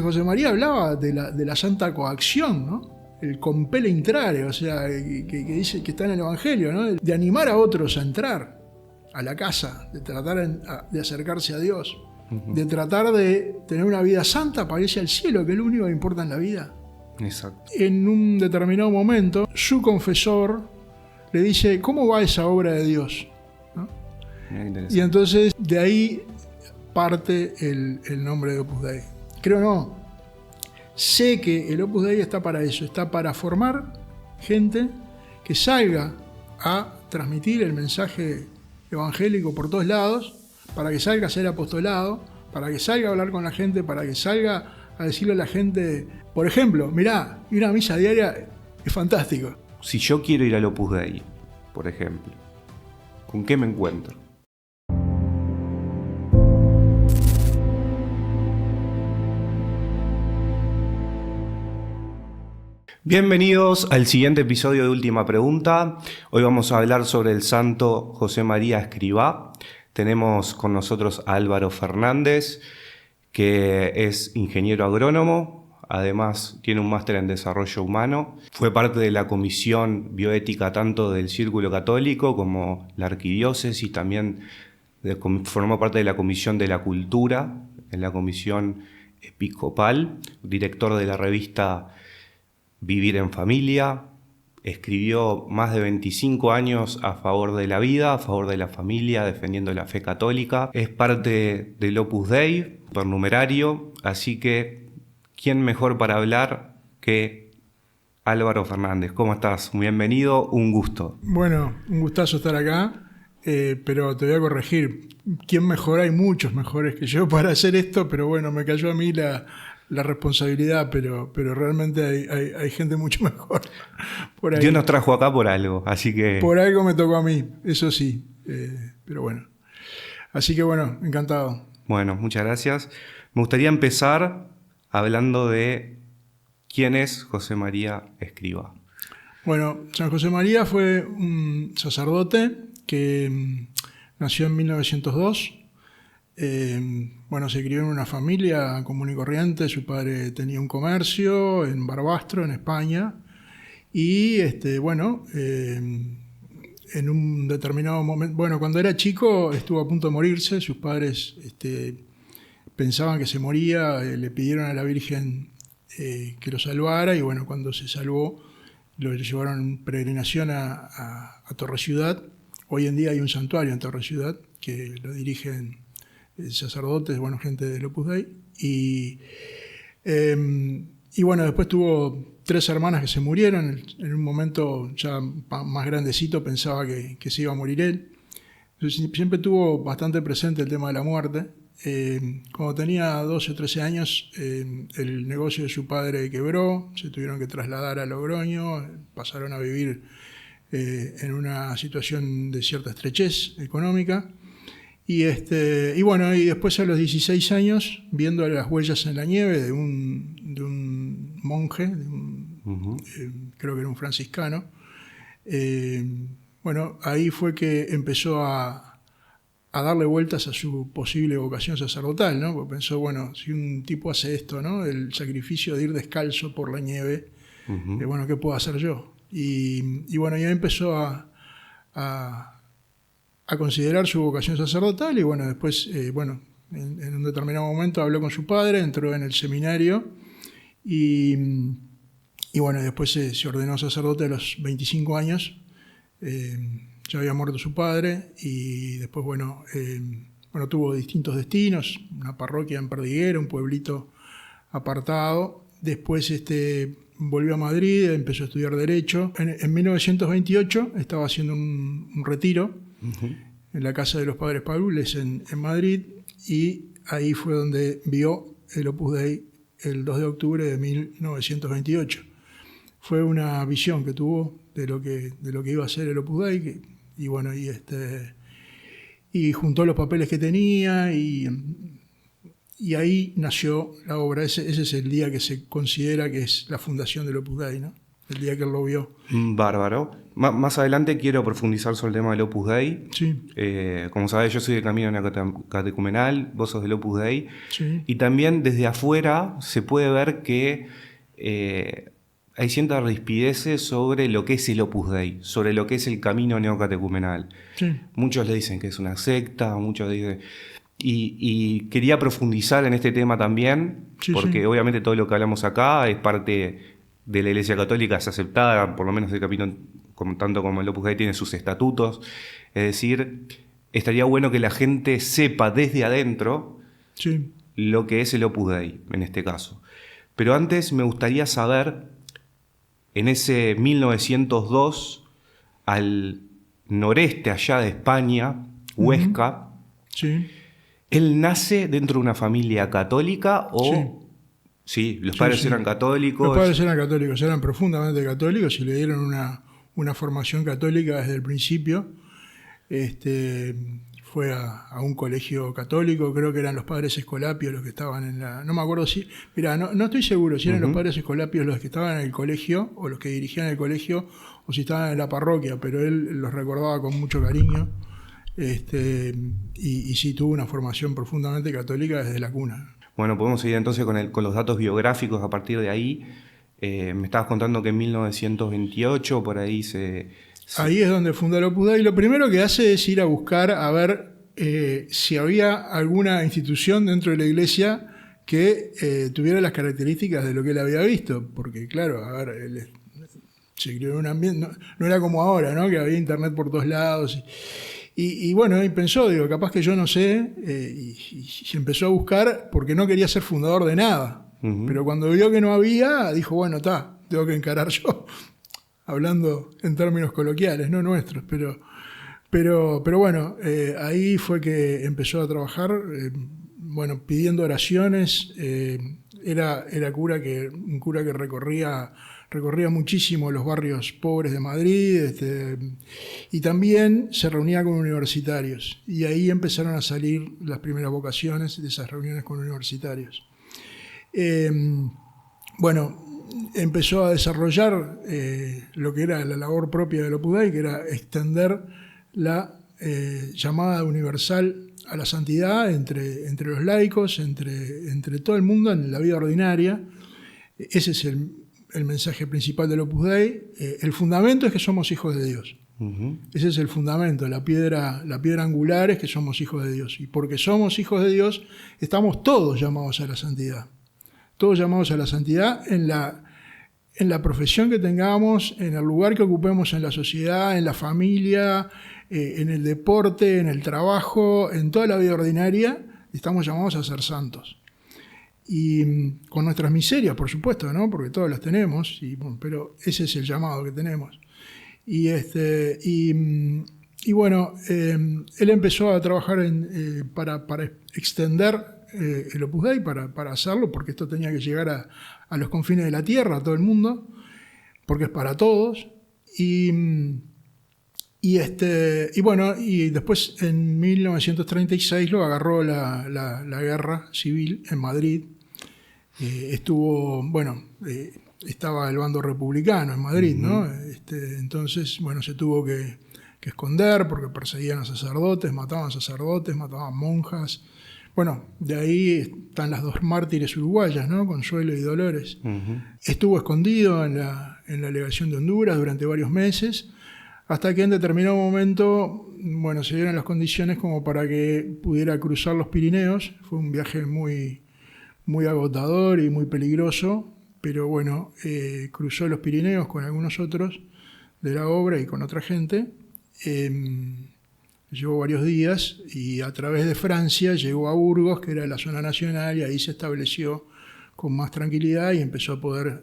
José María hablaba de la santa coacción, ¿no? El compele intrare, o sea, que dice que está en el Evangelio, ¿no? De animar a otros a entrar a la casa, de tratar de acercarse a Dios, de tratar de tener una vida santa para irse al cielo, que es lo único que importa en la vida. Exacto. En un determinado momento, su confesor le dice, ¿cómo va esa obra de Dios? ¿No? Y entonces de ahí parte el nombre de Opus Dei. Creo no. Sé que el Opus Dei está para eso, está para formar gente que salga a transmitir el mensaje evangélico por todos lados, para que salga a hacer apostolado, para que salga a hablar con la gente, para que salga a decirle a la gente, por ejemplo, mirá, ir a misa diaria es fantástico. Si yo quiero ir al Opus Dei, por ejemplo, ¿con qué me encuentro? Bienvenidos al siguiente episodio de Última Pregunta. Hoy vamos a hablar sobre el santo José María Escrivá. Tenemos con nosotros a Álvaro Fernández, que es ingeniero agrónomo, además tiene un máster en desarrollo humano. Fue parte de la comisión bioética tanto del Círculo Católico como la Arquidiócesis, también formó parte de la Comisión de la Cultura, en la Comisión Episcopal, director de la revista Vivir en Familia, escribió más de 25 años a favor de la vida, a favor de la familia, defendiendo la fe católica. Es parte del Opus Dei, supernumerario, así que ¿quién mejor para hablar que Álvaro Fernández? ¿Cómo estás? Bienvenido, un gusto. Bueno, un gustazo estar acá, pero te voy a corregir. ¿Quién mejor? Hay muchos mejores que yo para hacer esto, pero bueno, me cayó a mí la responsabilidad, pero realmente hay gente mucho mejor por ahí. Dios nos trajo acá por algo, así que... Por algo me tocó a mí, eso sí, pero bueno. Así que bueno, encantado. Bueno, muchas gracias. Me gustaría empezar hablando de quién es José María Escrivá. Bueno, San José María fue un sacerdote que nació en 1902. Bueno, se crió en una familia común y corriente. Su padre tenía un comercio en Barbastro, en España, y en un determinado momento, bueno, cuando era chico estuvo a punto de morirse. Sus padres pensaban que se moría, le pidieron a la Virgen que lo salvara, y bueno, cuando se salvó lo llevaron en peregrinación a Torre Ciudad. Hoy en día hay un santuario en Torre Ciudad que lo dirigen sacerdotes, bueno, gente del Opus Dei, y bueno, después tuvo 3 hermanas que se murieron. En un momento ya más grandecito pensaba que se iba a morir él. Entonces, siempre tuvo bastante presente el tema de la muerte. Cuando tenía 12 o 13 años, el negocio de su padre quebró, se tuvieron que trasladar a Logroño, pasaron a vivir en una situación de cierta estrechez económica. Y bueno, y después a los 16 años, viendo las huellas en la nieve de un monje, creo que era un franciscano, bueno, ahí fue que empezó a darle vueltas a su posible vocación sacerdotal, ¿no? Porque pensó, bueno, si un tipo hace esto, ¿no? El sacrificio de ir descalzo por la nieve, bueno, ¿qué puedo hacer yo? Y bueno, ya empezó a considerar su vocación sacerdotal, y bueno, después, en un determinado momento habló con su padre, entró en el seminario, y bueno, después se ordenó sacerdote a los 25 años. Ya había muerto su padre, y después, bueno, tuvo distintos destinos, una parroquia en Perdiguera, un pueblito apartado. Después volvió a Madrid, empezó a estudiar Derecho. En 1928 estaba haciendo un retiro en la casa de los Padres Paules en Madrid, y ahí fue donde vio el Opus Dei el 2 de octubre de 1928. Fue una visión que tuvo de lo que iba a ser el Opus Dei, y bueno, y juntó los papeles que tenía, y ahí nació la obra. Ese es el día que se considera que es la fundación del Opus Dei, ¿no? el día que él lo vio. Bárbaro. Más adelante quiero profundizar sobre el tema del Opus Dei. Sí. Como sabés, yo soy del Camino Catecumenal, vos sos del Opus Dei. Sí. Y también desde afuera se puede ver que hay ciertas rispideces sobre lo que es el Opus Dei, sobre lo que es el Camino Neocatecumenal. Sí. Muchos le dicen que es una secta, muchos dicen... Y quería profundizar en este tema también, Sí, porque sí. obviamente todo lo que hablamos acá es parte de la Iglesia Católica, es aceptada, por lo menos el Camino, tanto como el Opus Dei, tiene sus estatutos. Es decir, estaría bueno que la gente sepa desde adentro Sí. lo que es el Opus Dei, en este caso. Pero antes me gustaría saber, en ese 1902, al noreste allá de España, Huesca, Sí. ¿él nace dentro de una familia católica o...? Sí, los padres Sí. eran católicos. Los padres eran católicos, eran profundamente católicos y le dieron una formación católica desde el principio. Fue a un colegio católico, creo que eran los padres escolapios los que estaban en la... No me acuerdo si... Mirá, no estoy seguro si eran los padres escolapios los que estaban en el colegio o los que dirigían el colegio o si estaban en la parroquia, pero él los recordaba con mucho cariño. Y sí tuvo una formación profundamente católica desde la cuna. Bueno, podemos seguir entonces con los datos biográficos a partir de ahí. Me estabas contando que en 1928 por ahí Ahí es donde funda el Opus Dei. Lo primero que hace es ir a buscar a ver si había alguna institución dentro de la iglesia que tuviera las características de lo que él había visto. Porque claro, a ver, él se crió en un ambiente... No era como ahora, ¿no? Que había internet por todos lados. Y bueno, y pensó, digo, capaz que yo no sé, y empezó a buscar porque no quería ser fundador de nada. Pero cuando vio que no había, dijo, bueno, tengo que encarar yo, hablando en términos coloquiales, no nuestros. Pero bueno, ahí fue que empezó a trabajar, bueno, pidiendo oraciones. Era un cura que recorría muchísimo los barrios pobres de Madrid, y también se reunía con universitarios. Y ahí empezaron a salir las primeras vocaciones de esas reuniones con universitarios. Bueno, empezó a desarrollar lo que era la labor propia del Opus Dei, que era extender la llamada universal a la santidad entre los laicos, entre todo el mundo en la vida ordinaria. Ese es el mensaje principal del Opus Dei. El fundamento es que somos hijos de Dios. Ese es el fundamento, la piedra angular es que somos hijos de Dios. Y porque somos hijos de Dios, estamos todos llamados a la santidad. Todos llamados a la santidad en la profesión que tengamos, en el lugar que ocupemos en la sociedad, en la familia, en el deporte, en el trabajo, en toda la vida ordinaria, estamos llamados a ser santos. Y con nuestras miserias, por supuesto, ¿no? Porque todas las tenemos, pero ese es el llamado que tenemos. Y bueno, él empezó a trabajar para extender el Opus Dei, para hacerlo, porque esto tenía que llegar a los confines de la tierra, a todo el mundo, porque es para todos. Y bueno, y después en 1936 lo agarró la guerra civil en Madrid. Estaba el bando republicano en Madrid, ¿no? Entonces, bueno, se tuvo que esconder porque perseguían a sacerdotes, mataban monjas. Bueno, de ahí están las dos mártires uruguayas, ¿no? Consuelo y Dolores. Estuvo escondido en la legación de Honduras durante varios meses, hasta que en determinado momento, bueno, se dieron las condiciones como para que pudiera cruzar los Pirineos. Fue un viaje muy agotador y muy peligroso, pero bueno, cruzó los Pirineos con algunos otros de la obra y con otra gente. Llevó varios días y a través de Francia llegó a Burgos, que era la zona nacional, y ahí se estableció con más tranquilidad y empezó a poder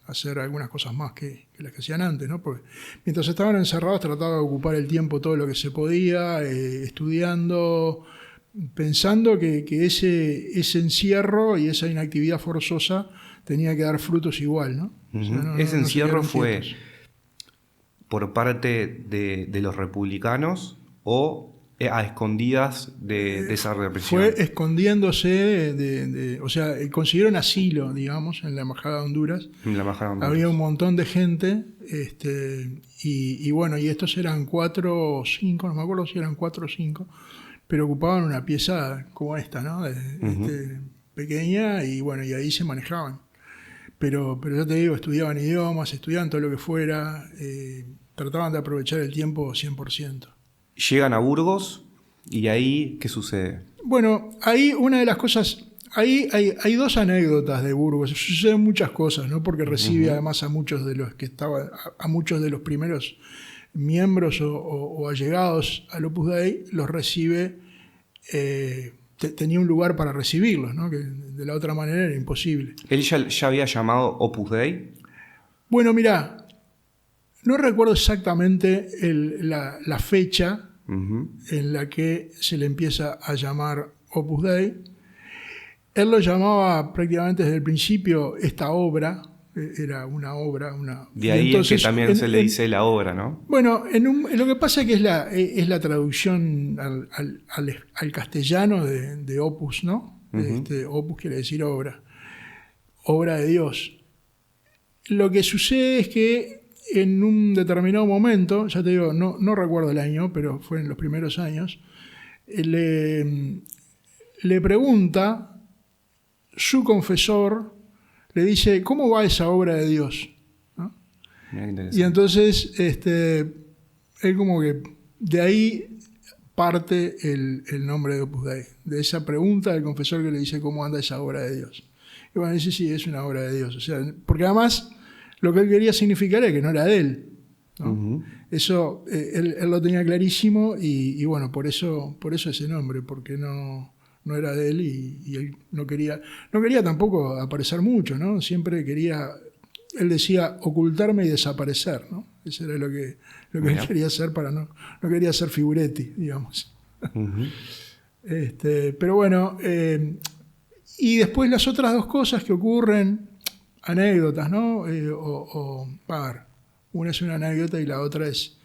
hacer algunas cosas más que las que hacían antes, ¿no? Porque mientras estaban encerrados trataba de ocupar el tiempo todo lo que se podía, estudiando, pensando que ese encierro y esa inactividad forzosa tenía que dar frutos igual, ¿no? O sea, no ese encierro fue quietos. por parte de los republicanos o a escondidas de esa represión. Fue escondiéndose o sea, consiguieron asilo, digamos, en la Embajada de Honduras. En la Embajada de Honduras. Había un montón de gente, y bueno, y estos eran 4 o 5, no me acuerdo si eran 4 o 5, pero ocupaban una pieza como esta, ¿no? Pequeña, y bueno, y ahí se manejaban. Pero ya te digo, estudiaban idiomas, estudiaban todo lo que fuera, trataban de aprovechar el tiempo 100%. Llegan a Burgos y ahí, ¿qué sucede? Bueno, ahí una de las cosas, ahí hay 2 anécdotas de Burgos. Suceden muchas cosas, ¿no? Porque recibe además a muchos de los que estaban, a muchos de los primeros miembros o allegados al Opus Dei, los recibe, tenía un lugar para recibirlos, ¿no? Que de la otra manera era imposible. ¿Él ya había llamado Opus Dei? Bueno, mirá, no recuerdo exactamente la fecha en la que se le empieza a llamar Opus Dei. Él lo llamaba prácticamente desde el principio esta obra, era una obra. De ahí entonces, es que también se le dice la obra, ¿no? Bueno, lo que pasa es que es la traducción al castellano de opus, ¿no? Opus quiere decir obra de Dios. Lo que sucede es que en un determinado momento, ya te digo, no recuerdo el año, pero fue en los primeros años, le pregunta su confesor, le dice, ¿cómo va esa obra de Dios? ¿No? Y entonces él como que de ahí parte el nombre de Opus Dei, de esa pregunta del confesor que le dice cómo anda esa obra de Dios. Y bueno, dice, sí, es una obra de Dios. O sea, porque además lo que él quería significar es que no era de él, ¿no? Eso él lo tenía clarísimo, y bueno, por eso ese nombre, porque no era de él, y él no quería tampoco aparecer mucho, ¿no? Siempre quería, él decía, ocultarme y desaparecer, ¿no? Eso era lo que él quería hacer, para no quería ser figuretti, digamos. Pero bueno, y después las otras 2 cosas que ocurren, anécdotas, ¿no? Una es una anécdota y la otra es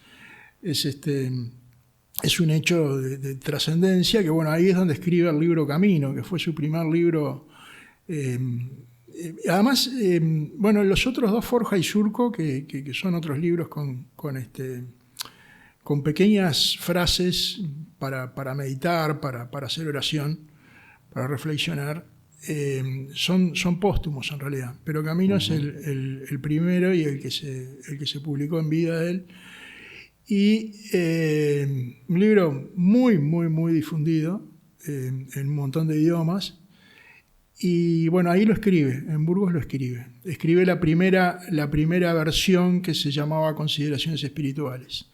un hecho de trascendencia, que bueno, ahí es donde escribe el libro Camino, que fue su primer libro. Además, bueno, los otros 2, Forja y Surco, que son otros libros con pequeñas frases para meditar, para hacer oración, para reflexionar, son póstumos en realidad, pero Camino es el primero y el que se publicó en vida de él. Y un libro muy, muy, muy difundido en un montón de idiomas. Y bueno, ahí lo escribe, en Burgos lo escribe. Escribe la primera versión, que se llamaba Consideraciones Espirituales.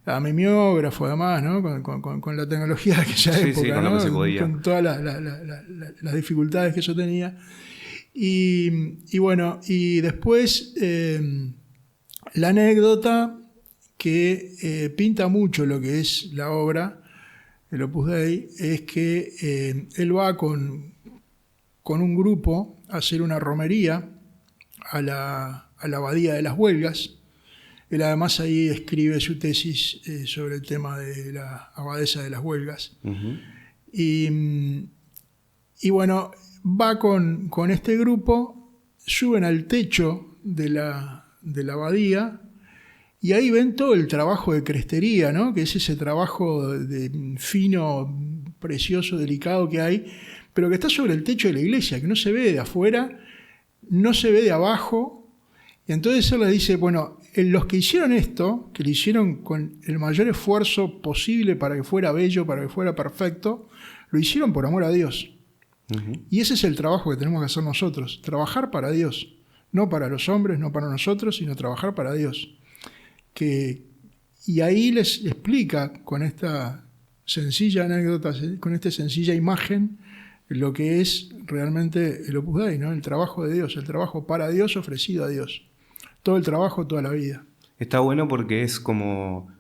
A mimeógrafo, además, ¿no? Con la tecnología de aquella época, ¿no? Con todas las dificultades que eso tenía. Y bueno, y después la anécdota que pinta mucho lo que es la obra, el Opus Dei, es que él va con un grupo a hacer una romería a la Abadía de las Huelgas. Él además ahí escribe su tesis sobre el tema de la Abadesa de las Huelgas. Y bueno, va con este grupo, suben al techo de la abadía, y ahí ven todo el trabajo de crestería, ¿no? Que es ese trabajo fino, precioso, delicado que hay, pero que está sobre el techo de la iglesia, que no se ve de afuera, no se ve de abajo. Y entonces él les dice, bueno, los que hicieron esto, que lo hicieron con el mayor esfuerzo posible para que fuera bello, para que fuera perfecto, lo hicieron por amor a Dios. Y ese es el trabajo que tenemos que hacer nosotros, trabajar para Dios, no para los hombres, no para nosotros, sino trabajar para Dios. Y ahí les explica con esta sencilla anécdota, con esta sencilla imagen, lo que es realmente el Opus Dei, ¿no? El trabajo de Dios, el trabajo para Dios ofrecido a Dios. Todo el trabajo, toda la vida. Está bueno porque es como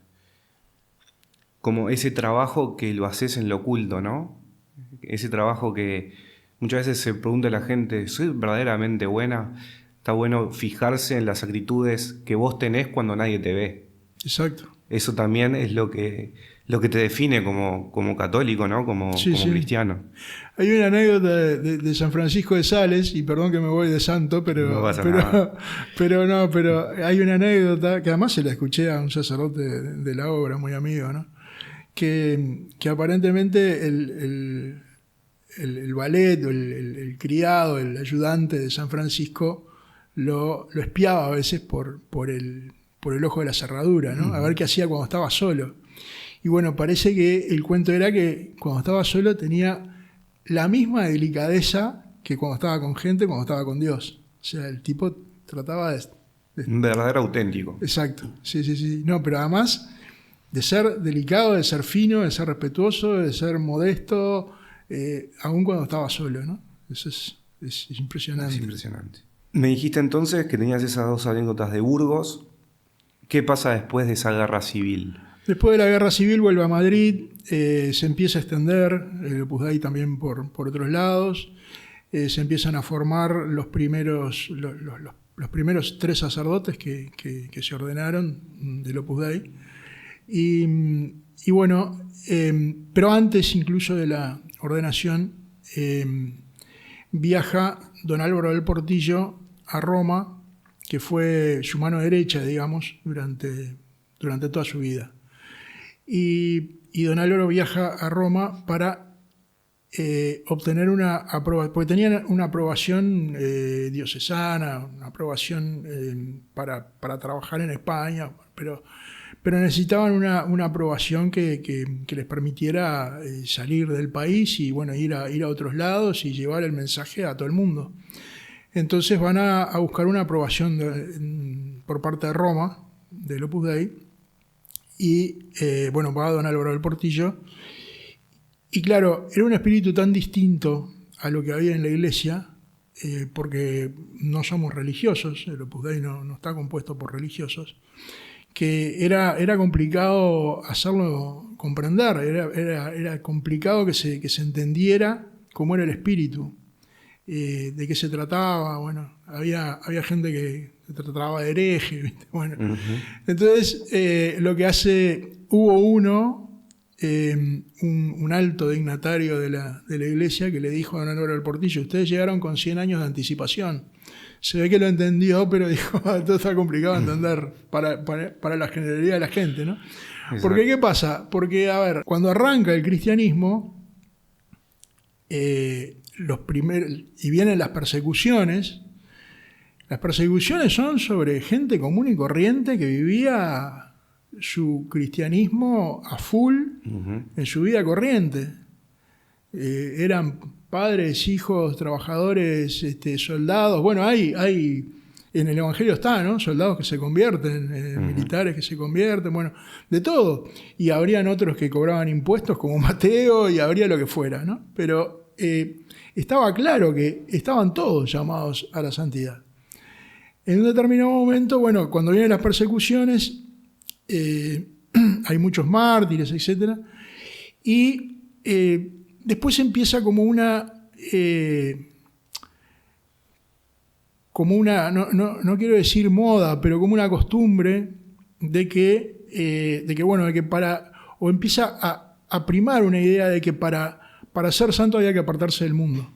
ese trabajo que lo haces en lo oculto, ¿no? Ese trabajo que muchas veces se pregunta a la gente, ¿soy verdaderamente buena? Está bueno fijarse en las actitudes que vos tenés cuando nadie te ve. Exacto. Eso también es lo que lo que te define como católico, ¿no? Como cristiano. Hay una anécdota de San Francisco de Sales, y perdón que me voy de santo, pero hay una anécdota que además se la escuché a un sacerdote de la obra, muy amigo, ¿no? Que aparentemente el valet, o el criado, el ayudante de San Francisco lo espiaba a veces por el ojo de la cerradura, ¿no? A ver qué hacía cuando estaba solo. Y bueno, parece que el cuento era que cuando estaba solo tenía la misma delicadeza que cuando estaba con gente, cuando estaba con Dios. O sea, el tipo trataba de un verdadero auténtico. Exacto, sí. No, pero además de ser delicado, de ser fino, de ser respetuoso, de ser modesto, aun cuando estaba solo, ¿no? Eso es impresionante. Es impresionante. Me dijiste entonces que tenías esas 2 anécdotas de Burgos. ¿Qué pasa después de esa guerra civil? Después de la guerra civil vuelve a Madrid, se empieza a extender el Opus Dei también por otros lados, se empiezan a formar los primeros 3 sacerdotes que se ordenaron del Opus Dei. Y bueno, pero antes incluso de la ordenación, viaja don Álvaro del Portillo a Roma, que fue su mano derecha, digamos, durante toda su vida. Y don Álvaro viaja a Roma para obtener una aprobación, porque tenían una aprobación diocesana, una aprobación para trabajar en España, pero necesitaban una aprobación que les permitiera salir del país y bueno, ir a otros lados y llevar el mensaje a todo el mundo. Entonces van a buscar una aprobación por parte de Roma, del Opus Dei, y bueno, va don Álvaro del Portillo. Y claro, era un espíritu tan distinto a lo que había en la iglesia, porque no somos religiosos, el Opus Dei no está compuesto por religiosos, que era complicado hacerlo comprender, era complicado que se entendiera cómo era el espíritu, de qué se trataba. Bueno, había gente que se trataba de hereje, ¿viste? Bueno, entonces lo que hace, hubo un alto dignatario de la iglesia que le dijo a don Álvaro del Portillo: ustedes llegaron con 100 años de anticipación. Se ve que lo entendió, pero dijo, todo está complicado de entender para la generalidad de la gente, ¿no? Exacto. Porque, ¿qué pasa? Porque, a ver, cuando arranca el cristianismo, y vienen las persecuciones son sobre gente común y corriente que vivía su cristianismo a full en su vida corriente. Eran padres, hijos, trabajadores, soldados. Bueno, hay en el Evangelio está, ¿no? Soldados que se convierten, militares que se convierten, bueno, de todo. Y habrían otros que cobraban impuestos como Mateo, y habría lo que fuera, ¿no? Pero estaba claro que estaban todos llamados a la santidad. En un determinado momento, bueno, cuando vienen las persecuciones, hay muchos mártires, etc. Y después empieza como una no quiero decir moda, pero como una costumbre de que empieza a primar una idea de que para ser santo había que apartarse del mundo.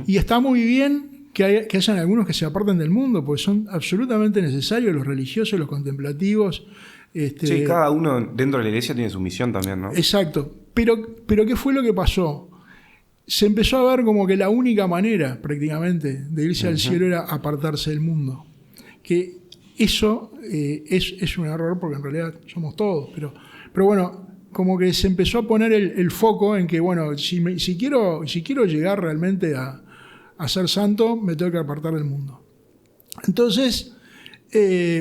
Y está muy bien que hayan algunos que se aparten del mundo, porque son absolutamente necesarios los religiosos, los contemplativos. Sí, cada uno dentro de la iglesia tiene su misión también, ¿no? Exacto. Pero ¿qué fue lo que pasó? Se empezó a ver como que la única manera, prácticamente, de irse al cielo era apartarse del mundo. Que eso es un error, porque en realidad somos todos. Pero bueno, como que se empezó a poner el foco en que, bueno, si quiero llegar realmente a ser santo, me tengo que apartar del mundo. Entonces,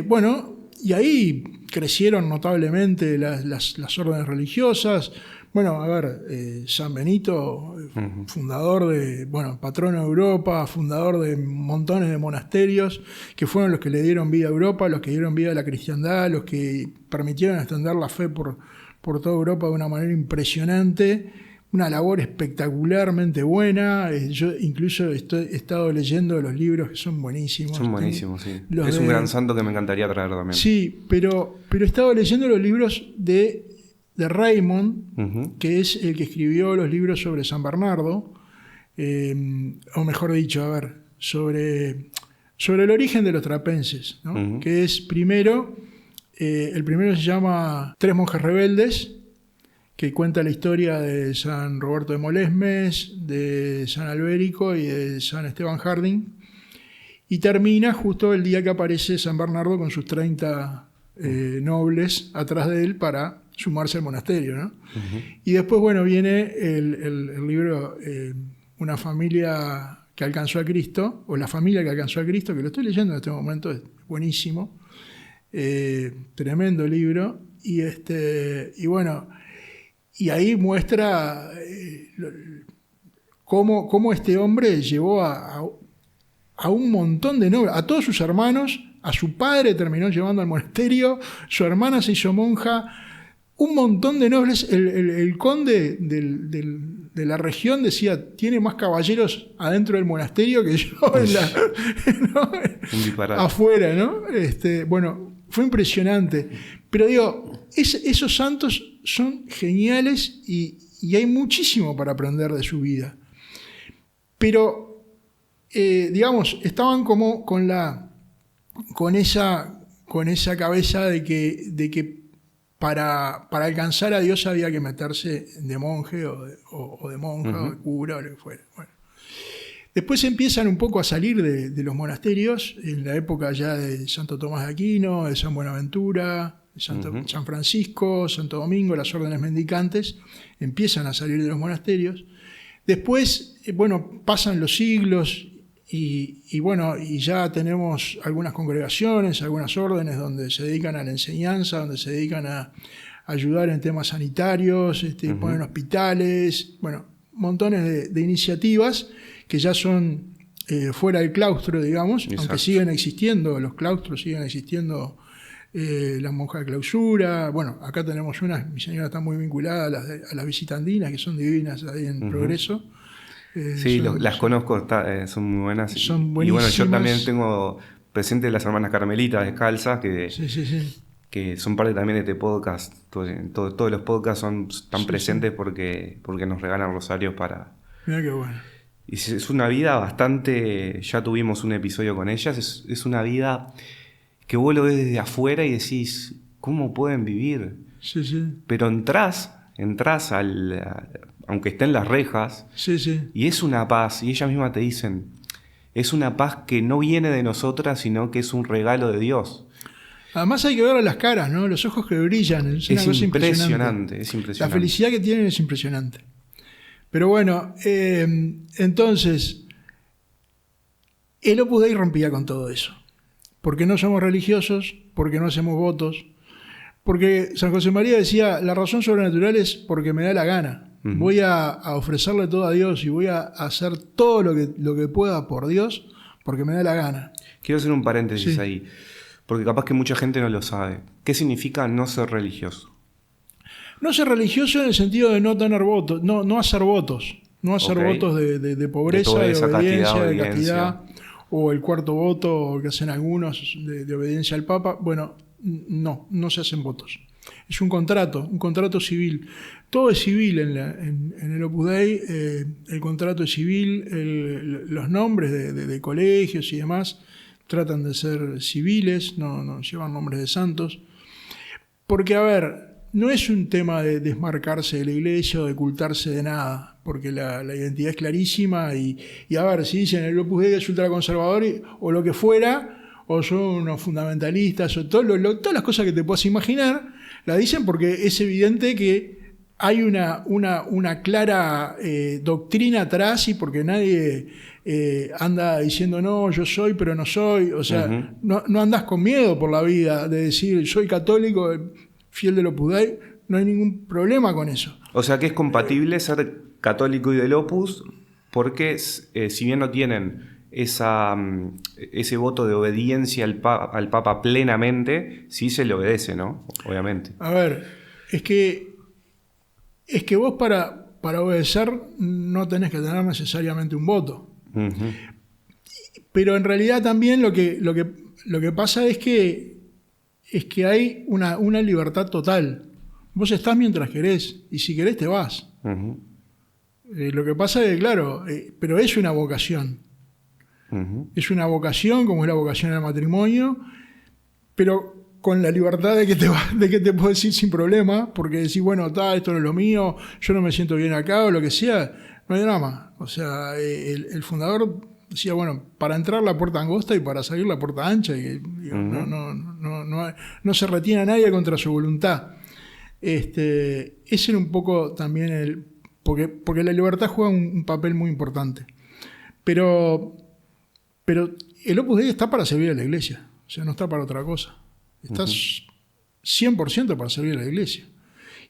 bueno, y ahí crecieron notablemente las órdenes religiosas. Bueno, a ver, San Benito, fundador patrono de Europa, fundador de montones de monasterios, que fueron los que le dieron vida a Europa, los que dieron vida a la cristiandad, los que permitieron extender la fe por toda Europa de una manera impresionante. Una labor espectacularmente buena. Yo incluso he estado leyendo los libros que son buenísimos. Son buenísimos, sí. Es un gran santo que me encantaría traer también. Sí, pero he estado leyendo los libros de de Raymond, que es el que escribió los libros sobre San Bernardo, o mejor dicho, sobre el origen de los trapenses, ¿no? Que es primero, el primero se llama Tres monjes rebeldes, que cuenta la historia de San Roberto de Molesmes, de San Albérico y de San Esteban Harding, y termina justo el día que aparece San Bernardo con sus 30 nobles atrás de él para sumarse al monasterio, ¿no? Y después, bueno, viene el libro Una familia que alcanzó a Cristo, o La familia que alcanzó a Cristo, que lo estoy leyendo en este momento, es buenísimo, tremendo libro, y bueno, y ahí muestra cómo este hombre llevó a un montón de nobles, a todos sus hermanos, a su padre terminó llevando al monasterio, su hermana se hizo monja, un montón de nobles. El conde de la región decía, tiene más caballeros adentro del monasterio que yo ¿no? Afuera, ¿no? Bueno, fue impresionante. Pero digo, esos santos son geniales y hay muchísimo para aprender de su vida. Pero, digamos, estaban como con esa cabeza de que para alcanzar a Dios había que meterse de monje o de monja o de cura o lo que fuera. Bueno. Después empiezan un poco a salir de los monasterios, en la época ya de Santo Tomás de Aquino, de San Buenaventura, de San Francisco, Santo Domingo, las órdenes mendicantes, empiezan a salir de los monasterios. Después, bueno, pasan los siglos y bueno, y ya tenemos algunas congregaciones, algunas órdenes donde se dedican a la enseñanza, donde se dedican a ayudar en temas sanitarios, ponen hospitales, bueno, montones de iniciativas que ya son fuera del claustro, digamos. Exacto. Aunque siguen existiendo, los claustros siguen existiendo, las monjas de clausura. Bueno, acá tenemos una, mi señora está muy vinculada a las visitandinas, que son divinas ahí en Progreso. Sí, las conozco, son muy buenas. Son buenísimas. Y bueno, yo también tengo presente las hermanas Carmelitas descalzas, que son parte también de este podcast. Todos los podcasts están presentes porque nos regalan rosarios para... Mirá qué bueno. Y es una vida bastante... Ya tuvimos un episodio con ellas. Es una vida que vos lo ves desde afuera y decís, ¿cómo pueden vivir? Sí. Pero entras aunque estén las rejas, y es una paz, y ellas mismas te dicen, es una paz que no viene de nosotras, sino que es un regalo de Dios. Además hay que ver las caras, ¿no? Los ojos que brillan, es una cosa impresionante. Es impresionante. La felicidad que tienen es impresionante. Pero bueno, entonces, el Opus Dei rompía con todo eso. Porque no somos religiosos, porque no hacemos votos, porque San José María decía, la razón sobrenatural es porque me da la gana. Voy a ofrecerle todo a Dios y voy a hacer todo lo que pueda por Dios porque me da la gana. Quiero hacer un paréntesis ahí, porque capaz que mucha gente no lo sabe. ¿Qué significa no ser religioso? No ser religioso en el sentido de no tener votos, no hacer votos. No hacer votos de pobreza, de obediencia, de castidad, o el cuarto voto que hacen algunos de obediencia al Papa. Bueno, no se hacen votos. Es un contrato civil. Todo es civil en el Opus Dei, el contrato es civil, los nombres de colegios y demás tratan de ser civiles, no llevan nombres de santos. Porque, a ver, no es un tema de desmarcarse de la iglesia o de ocultarse de nada, porque la identidad es clarísima y a ver, si dicen el Opus Dei es ultraconservador o lo que fuera, o son unos fundamentalistas, o todas las cosas que te puedas imaginar, la dicen porque es evidente que hay una clara doctrina atrás y porque nadie anda diciendo no, yo soy pero no soy, o sea, no andas con miedo por la vida de decir soy católico, fiel del Opus Dei, no hay ningún problema con eso. O sea que es compatible ser católico y del Opus porque si bien no tienen ese voto de obediencia al Papa plenamente, sí se le obedece, ¿no? Obviamente. A ver, es que vos para obedecer no tenés que tener necesariamente un voto. Pero en realidad también lo que pasa es que hay una libertad total. Vos estás mientras querés, y si querés te vas. Ujú. Lo que pasa es que, claro, pero es una vocación. Ujú. Es una vocación, como es la vocación al matrimonio, pero con la libertad de que te puedes ir sin problema, porque decís, bueno, esto no es lo mío, yo no me siento bien acá, o lo que sea, no hay drama. O sea, el fundador decía, bueno, para entrar la puerta angosta y para salir la puerta ancha, y digo, no se retiene a nadie contra su voluntad. Ese era un poco también porque la libertad juega un papel muy importante. Pero el Opus Dei está para servir a la iglesia, o sea, no está para otra cosa. Está 100% para servir a la iglesia.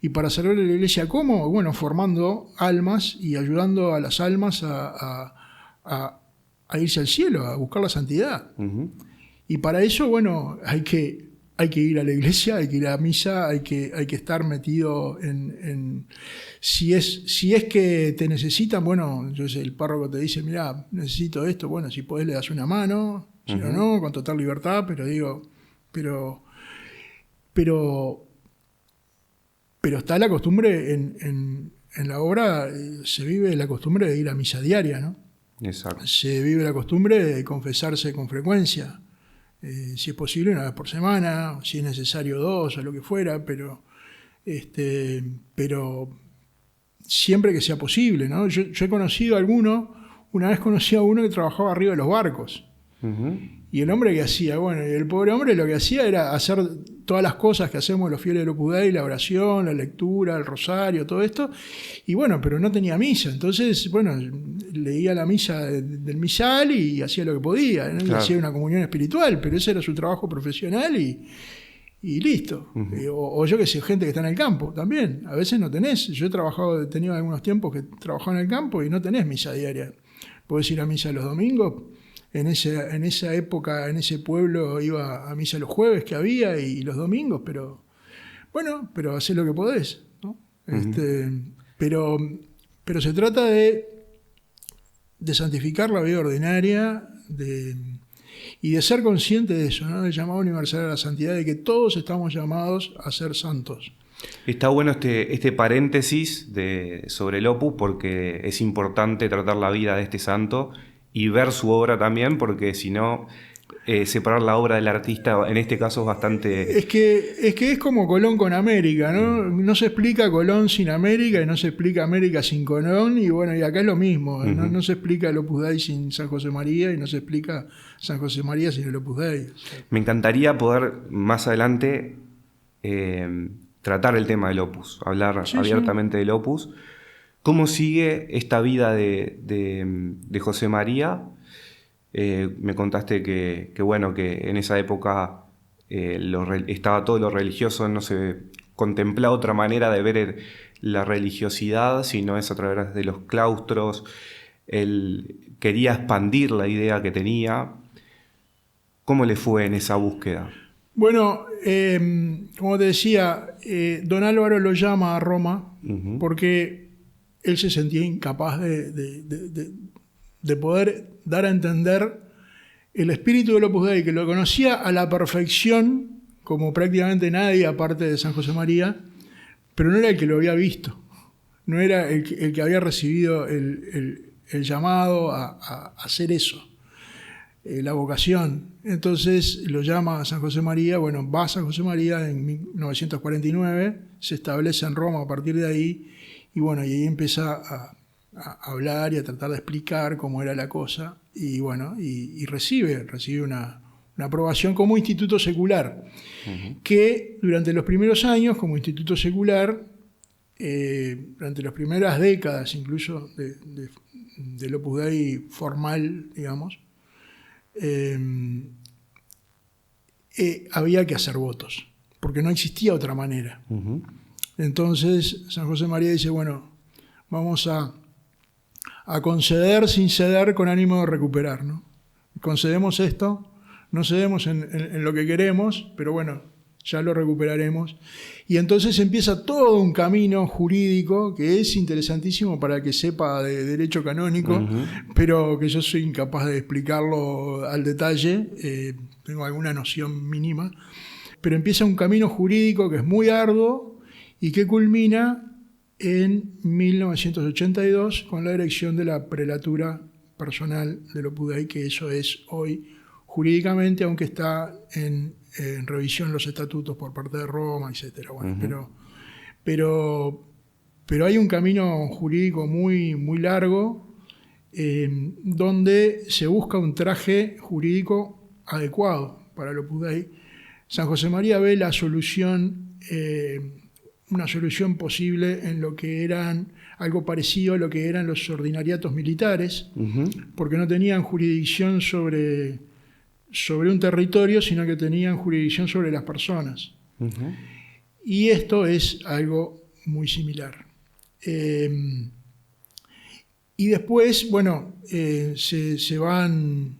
¿Y para servir a la iglesia cómo? Bueno, formando almas y ayudando a las almas a irse al cielo, a buscar la santidad. Uh-huh. Y para eso, bueno, hay que ir a la iglesia, hay que ir a misa, hay que estar metido en si es que te necesitan, bueno, yo sé, el párroco te dice, mirá, necesito esto, bueno, si podés le das una mano, si no, con total libertad, pero digo, pero está la costumbre en la obra, se vive la costumbre de ir a misa diaria, ¿no? Exacto. Se vive la costumbre de confesarse con frecuencia. Si es posible, una vez por semana, si es necesario 2 o lo que fuera, pero siempre que sea posible, ¿no? Yo he conocido a alguno, una vez conocí a uno que trabajaba arriba de los barcos. Uh-huh. Y el hombre que hacía, bueno, y el pobre hombre lo que hacía era hacer todas las cosas que hacemos los fieles del Opus Dei, la oración, la lectura, el rosario, todo esto, y bueno, pero no tenía misa, entonces, bueno, leía la misa del misal y hacía lo que podía, ¿no? Claro. Hacía una comunión espiritual, pero ese era su trabajo profesional y listo. Uh-huh. O yo que sé, gente que está en el campo también, a veces no tenés, yo he tenido algunos tiempos que trabajaba en el campo y no tenés misa diaria, podés ir a misa los domingos. En esa época, en ese pueblo, iba a misa los jueves que había y los domingos, pero bueno, pero hacés lo que podés, ¿no? Uh-huh. Pero se trata de santificar la vida ordinaria y de ser consciente de eso, ¿no? Del llamado universal a la santidad, de que todos estamos llamados a ser santos. Está bueno este paréntesis sobre el Opus, porque es importante tratar la vida de este santo y ver su obra también, porque si no, separar la obra del artista en este caso es bastante... Es que es como Colón con América, ¿no? No se explica Colón sin América y no se explica América sin Colón, y bueno, y acá es lo mismo. Uh-huh. No se explica el Opus Dei sin San José María y no se explica San José María sin el Opus Dei. Me encantaría poder más adelante tratar el tema del Opus, hablar abiertamente del Opus. ¿Cómo sigue esta vida de José María? Me contaste que en esa época estaba todo lo religioso, no se contemplaba otra manera de ver la religiosidad, sino es a través de los claustros. Él quería expandir la idea que tenía. ¿Cómo le fue en esa búsqueda? Bueno, como te decía, don Álvaro lo llama a Roma, uh-huh, porque él se sentía incapaz de poder dar a entender el espíritu del Opus Dei, que lo conocía a la perfección, como prácticamente nadie, aparte de San José María, pero no era el que lo había visto, no era el que había recibido el llamado a hacer eso, la vocación. Entonces lo llama a San José María, bueno, va a San José María en 1949, se establece en Roma a partir de ahí, y bueno, y ahí empieza a hablar y a tratar de explicar cómo era la cosa, y bueno, y recibe una aprobación como instituto secular, uh-huh, que durante los primeros años, como instituto secular, durante las primeras décadas incluso del Opus Dei formal, digamos, había que hacer votos, porque no existía otra manera. Uh-huh. Entonces San José María dice, bueno, vamos a conceder sin ceder con ánimo de recuperar, ¿no? Concedemos esto, no cedemos en lo que queremos, pero bueno, ya lo recuperaremos. Y entonces empieza todo un camino jurídico que es interesantísimo para el que sepa de derecho canónico, uh-huh, pero que yo soy incapaz de explicarlo al detalle, tengo alguna noción mínima, pero empieza un camino jurídico que es muy arduo y que culmina en 1982 con la erección de la prelatura personal del Opus Dei, que eso es hoy jurídicamente, aunque está en revisión los estatutos por parte de Roma, etc. Bueno, pero hay un camino jurídico muy, muy largo donde se busca un traje jurídico adecuado para el Opus Dei. San José María ve la solución, una solución posible en lo que eran algo parecido a lo que eran los ordinariatos militares, porque no tenían jurisdicción sobre un territorio, sino que tenían jurisdicción sobre las personas. Y esto es algo muy similar. Y después, bueno, se van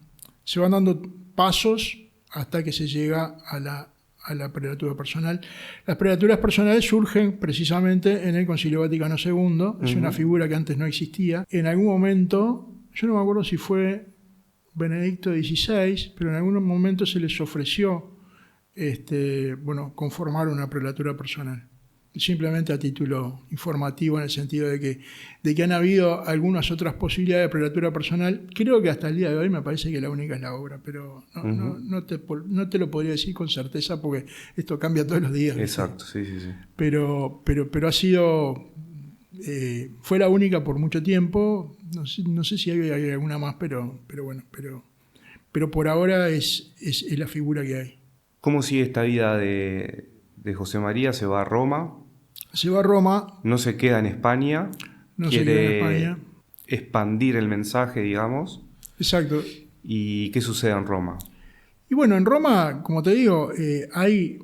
dando pasos hasta que se llega a la prelatura personal. Las prelaturas personales surgen precisamente en el Concilio Vaticano II, es una figura que antes no existía. En algún momento, yo no me acuerdo si fue Benedicto XVI, pero en algún momento se les ofreció conformar una prelatura personal. Simplemente a título informativo, en el sentido de que han habido algunas otras posibilidades de prelatura personal. Creo que hasta el día de hoy me parece que la única es la obra, pero no te lo podría decir con certeza porque esto cambia todos los días. Exacto, sí. Pero ha sido... fue la única por mucho tiempo. No sé si hay alguna más, pero por ahora es la figura que hay. ¿Cómo sigue esta vida de José María? Se va a Roma. Se va a Roma. No se queda en España. No se queda en España. Expandir el mensaje, digamos. Exacto. ¿Y qué sucede en Roma? Y bueno, en Roma, como te digo, hay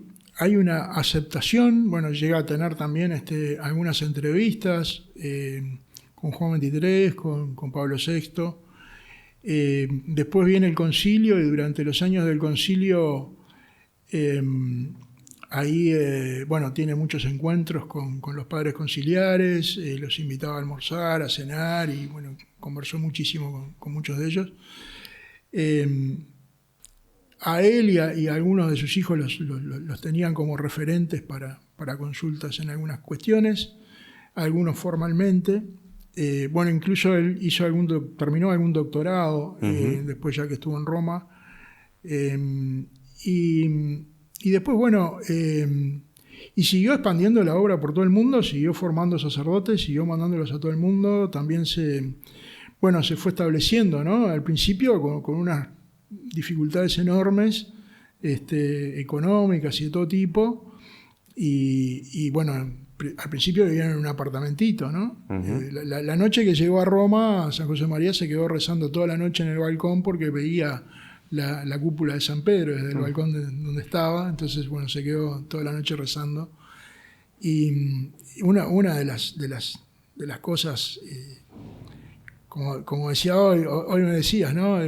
una aceptación. Bueno, llega a tener también algunas entrevistas con Juan XXIII, con Pablo VI. Después viene el concilio, y durante los años del concilio ahí tiene muchos encuentros con los padres conciliares, los invitaba a almorzar, a cenar, y bueno, conversó muchísimo con muchos de ellos. A él y a algunos de sus hijos los tenían como referentes para consultas en algunas cuestiones, algunos formalmente. Incluso él terminó algún doctorado después, ya que estuvo en Roma. Y después, y siguió expandiendo la obra por todo el mundo, siguió formando sacerdotes, siguió mandándolos a todo el mundo. También se fue estableciendo, ¿no? Al principio con unas dificultades enormes, económicas y de todo tipo. Y al principio vivían en un apartamentito, ¿no? La noche que llegó a Roma, San José María se quedó rezando toda la noche en el balcón porque veía la cúpula de San Pedro desde el balcón donde estaba. Entonces, se quedó toda la noche rezando. Y una de las cosas, como decía hoy me decías, ¿no?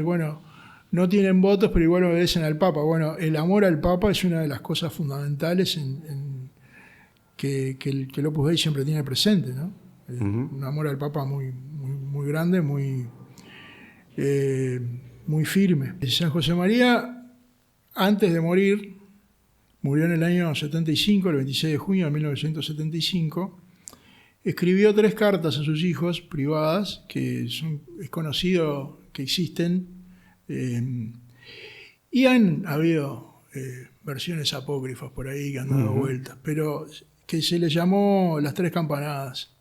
No tienen votos, pero igual obedecen al Papa. Bueno, el amor al Papa es una de las cosas fundamentales que el Opus Dei siempre tiene presente, ¿no? Un amor al Papa muy, muy, muy grande, muy firme. San José María, antes de morir, murió en el año 75, el 26 de junio de 1975, escribió 3 cartas a sus hijos privadas, que es conocido que existen, y han habido versiones apócrifas por ahí que han dado vueltas, pero que se les llamó las 3 campanadas.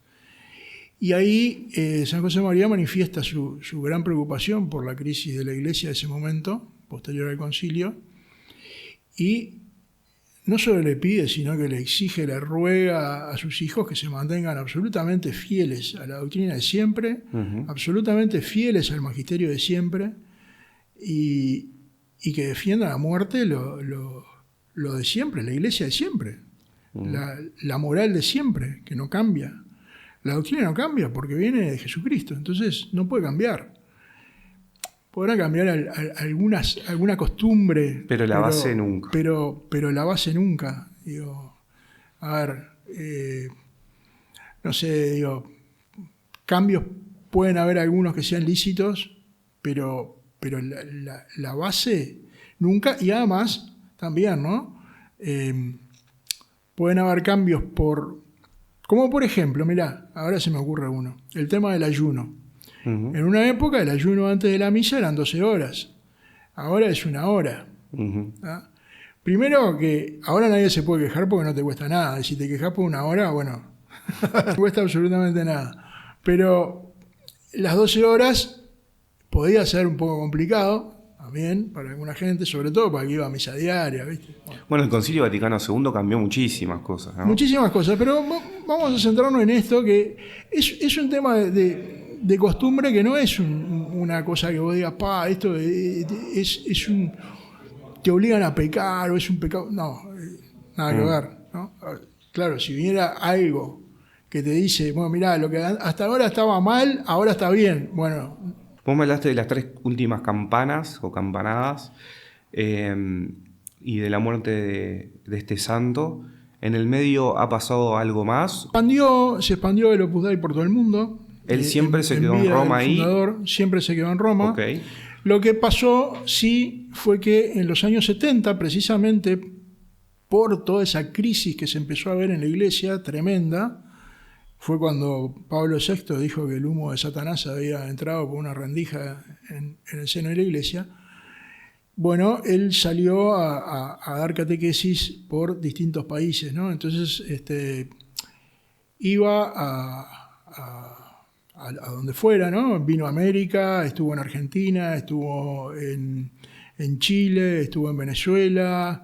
Y ahí San José María manifiesta su gran preocupación por la crisis de la Iglesia de ese momento, posterior al concilio, y no solo le pide, sino que le exige, le ruega a sus hijos que se mantengan absolutamente fieles a la doctrina de siempre, absolutamente fieles al magisterio de siempre, y que defiendan a muerte lo de siempre, la Iglesia de siempre, la moral de siempre, que no cambia. La doctrina no cambia porque viene de Jesucristo, entonces no puede cambiar. Podrá cambiar alguna costumbre. Pero la base nunca. Pero la base nunca. Cambios pueden haber algunos que sean lícitos, pero la base nunca. Y además, también, ¿no? Pueden haber cambios por Como por ejemplo, mirá, ahora se me ocurre uno, el tema del ayuno. En una época el ayuno antes de la misa eran 12 horas, ahora es 1 hora. ¿Ah? Primero que ahora nadie se puede quejar porque no te cuesta nada. Si te quejas por 1 hora, bueno, no cuesta absolutamente nada. Pero las 12 horas podía ser un poco complicado también para alguna gente, sobre todo para que iba a misa diaria, ¿viste? Bueno, el Concilio Vaticano II cambió muchísimas cosas, ¿no? Muchísimas cosas, pero vamos a centrarnos en esto, que es un tema de costumbre, que no es una cosa que vos digas, esto es un... te obligan a pecar o es un pecado. No, nada que ver, ¿no? Claro, si viniera algo que te dice, bueno, mirá, lo que hasta ahora estaba mal, ahora está bien. Bueno. Vos me hablaste de las 3 últimas campanas o campanadas y de la muerte de este santo. ¿En el medio ha pasado algo más? Se expandió el Opus Dei por todo el mundo. Él siempre se quedó en Roma ahí. Siempre se quedó en Roma. Okay. Lo que pasó, sí, fue que en los años 70, precisamente por toda esa crisis que se empezó a ver en la iglesia, tremenda, fue cuando Pablo VI dijo que el humo de Satanás había entrado por una rendija en el seno de la iglesia. Bueno, él salió a dar catequesis por distintos países, ¿no? Entonces iba a donde fuera, ¿no? Vino a América, estuvo en Argentina, estuvo en Chile, estuvo en Venezuela,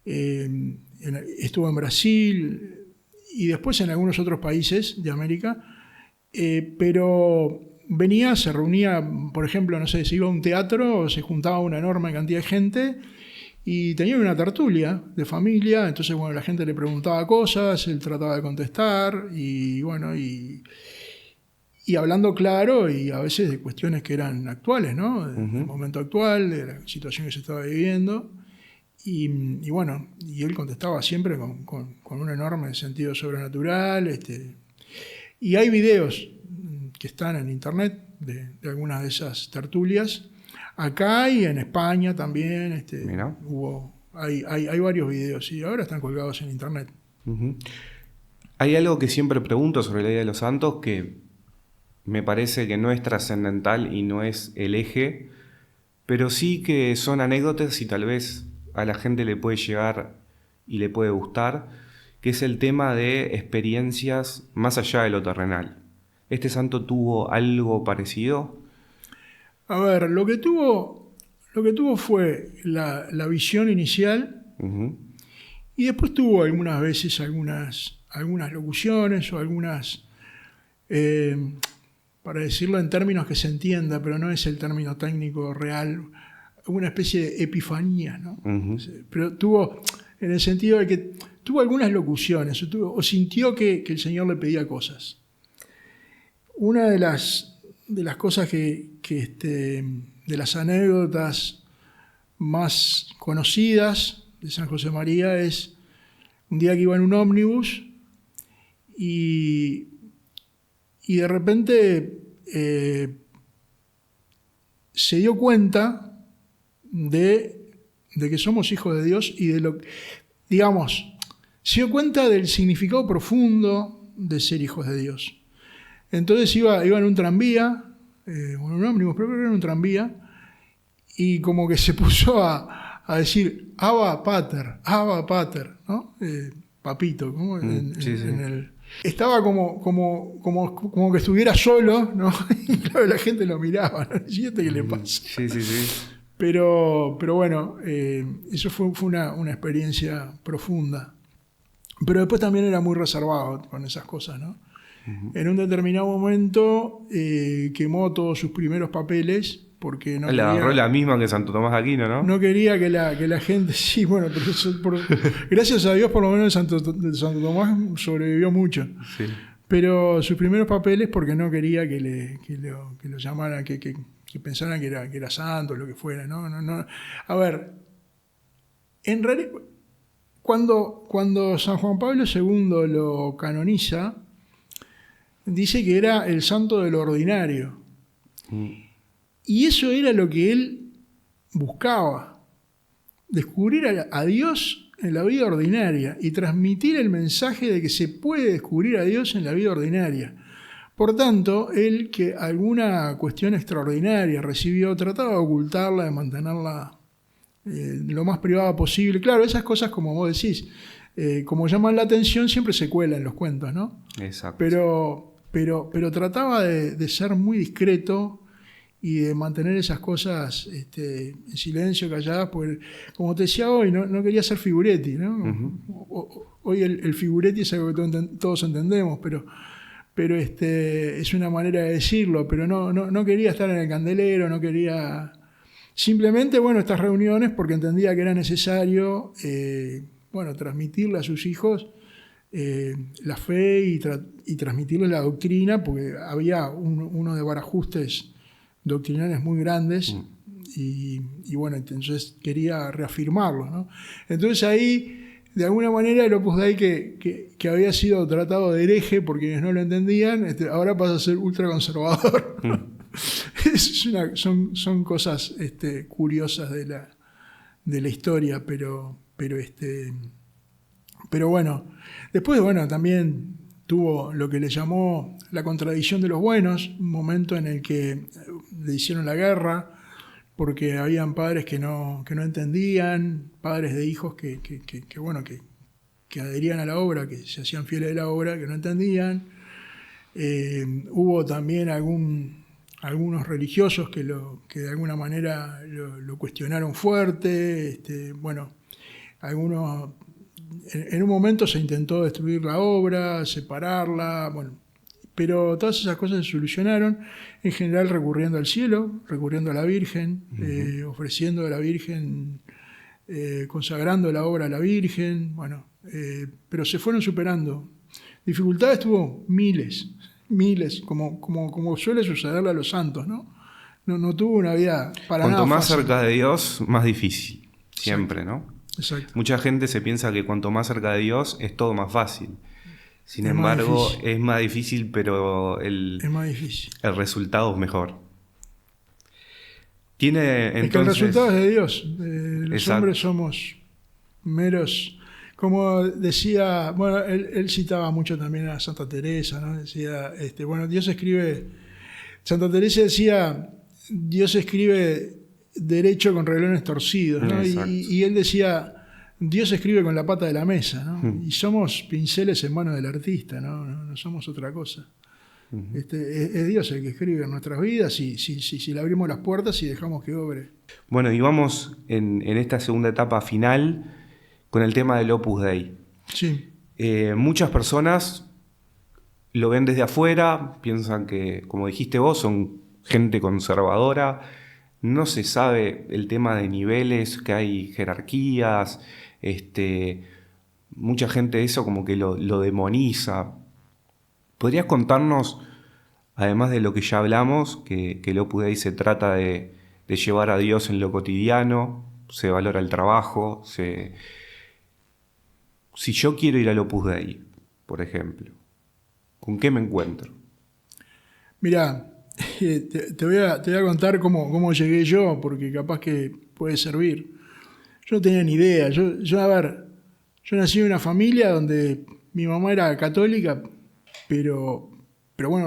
estuvo en Brasil y después en algunos otros países de América, pero venía, se reunía, por ejemplo, no sé, se iba a un teatro, se juntaba una enorme cantidad de gente y tenía una tertulia de familia, entonces bueno, la gente le preguntaba cosas, él trataba de contestar y bueno, y hablando claro y a veces de cuestiones que eran actuales, ¿no? Del momento actual, de la situación que se estaba viviendo. Y bueno, y él contestaba siempre con un enorme sentido sobrenatural. Y hay videos que están en internet de algunas de esas tertulias. Acá y en España también hay varios videos y ahora están colgados en internet. Hay algo que siempre pregunto sobre la vida de los santos que me parece que no es trascendental y no es el eje, pero sí que son anécdotas y tal vez a la gente le puede llegar y le puede gustar, que es el tema de experiencias más allá de lo terrenal. ¿Este santo tuvo algo parecido? A ver, lo que tuvo fue la visión inicial y después tuvo algunas veces algunas locuciones o algunas... para decirlo en términos que se entienda, pero no es el término técnico real, una especie de epifanía, ¿no? Pero tuvo, en el sentido de que tuvo algunas locuciones, o sintió que el Señor le pedía cosas. Una de las cosas de las anécdotas más conocidas de San José María es un día que iba en un ómnibus y de repente se dio cuenta de que somos hijos de Dios y de lo, digamos, se dio cuenta del significado profundo de ser hijos de Dios. Entonces iba en un tranvía, en un ómnibus, pero creo que era un tranvía, y como que se puso a decir Abba Pater, ¿no? Papito, ¿no? Estaba como que estuviera solo, ¿no? Y claro, la gente lo miraba, ¿no? ¿Y este qué le pasa? Sí. Pero bueno, eso fue una experiencia profunda. Pero después también era muy reservado con esas cosas, ¿no? En un determinado momento quemó todos sus primeros papeles porque no quería... agarró la misma que Santo Tomás de Aquino, ¿no? No quería que la gente... Sí, bueno, pero gracias a Dios por lo menos Santo Tomás sobrevivió mucho. Sí. Pero sus primeros papeles porque no quería que lo llamaran, que pensaran que era santo, lo que fuera, ¿no? A ver, en realidad, cuando San Juan Pablo II lo canoniza, dice que era el santo de lo ordinario. Y eso era lo que él buscaba, descubrir a Dios en la vida ordinaria y transmitir el mensaje de que se puede descubrir a Dios en la vida ordinaria. Por tanto, él que alguna cuestión extraordinaria recibió, trataba de ocultarla, de mantenerla lo más privada posible. Claro, esas cosas, como vos decís, como llaman la atención, siempre se cuelan en los cuentos, ¿no? Exacto. Pero trataba de ser muy discreto y de mantener esas cosas en silencio, calladas, porque, como te decía hoy, no quería ser figuretti, ¿no? Hoy el figuretti es algo que todos entendemos, pero es una manera de decirlo, pero no quería estar en el candelero, no quería... Simplemente, estas reuniones, porque entendía que era necesario, transmitirle a sus hijos la fe y transmitirle la doctrina, porque había uno de barajustes doctrinales muy grandes, y entonces quería reafirmarlo, ¿no? Entonces ahí, de alguna manera, el Opus Dei que había sido tratado de hereje por quienes no lo entendían, ahora pasa a ser ultraconservador. Son cosas curiosas de la historia, pero bueno. Después, también tuvo lo que le llamó la contradicción de los buenos, un momento en el que le hicieron la guerra, porque habían padres que no entendían, padres de hijos que adherían a la obra, que se hacían fieles de la obra, que no entendían. Hubo también algunos religiosos que de alguna manera lo cuestionaron fuerte. Algunos, en un momento se intentó destruir la obra, separarla, pero todas esas cosas se solucionaron, en general recurriendo al cielo, recurriendo a la Virgen, ofreciendo a la Virgen, consagrando la obra a la Virgen, pero se fueron superando. Dificultades tuvo miles, como suele sucederle a los santos, ¿no? No tuvo una vida para nada Cuanto más fácil. cerca de Dios, más difícil, siempre, ¿no? Exacto. Mucha gente se piensa que cuanto más cerca de Dios es todo más fácil. Sin embargo, es más difícil, pero el resultado es mejor. Tiene entonces... Es que el resultado es de Dios. Los hombres somos meros... Como decía... él citaba mucho también a Santa Teresa, ¿no? Decía, Dios escribe... Santa Teresa decía, Dios escribe derecho con renglones torcidos, ¿no? Y él decía... Dios escribe con la pata de la mesa, ¿no? Y somos pinceles en manos del artista, no somos otra cosa. Es Dios el que escribe en nuestras vidas si le abrimos las puertas y dejamos que obre. Bueno, y vamos en esta segunda etapa final con el tema del Opus Dei. Sí. Muchas personas lo ven desde afuera, piensan que, como dijiste vos, son gente conservadora, no se sabe el tema de niveles, que hay jerarquías. Mucha gente eso como que lo demoniza. ¿Podrías contarnos, además de lo que ya hablamos, que el Opus Dei se trata de llevar a Dios en lo cotidiano, se valora el trabajo? Si yo quiero ir al Opus Dei, por ejemplo, ¿con qué me encuentro? Mirá, te voy a contar cómo llegué yo, porque capaz que puede servir. Yo no tenía ni idea. Yo nací en una familia donde mi mamá era católica, pero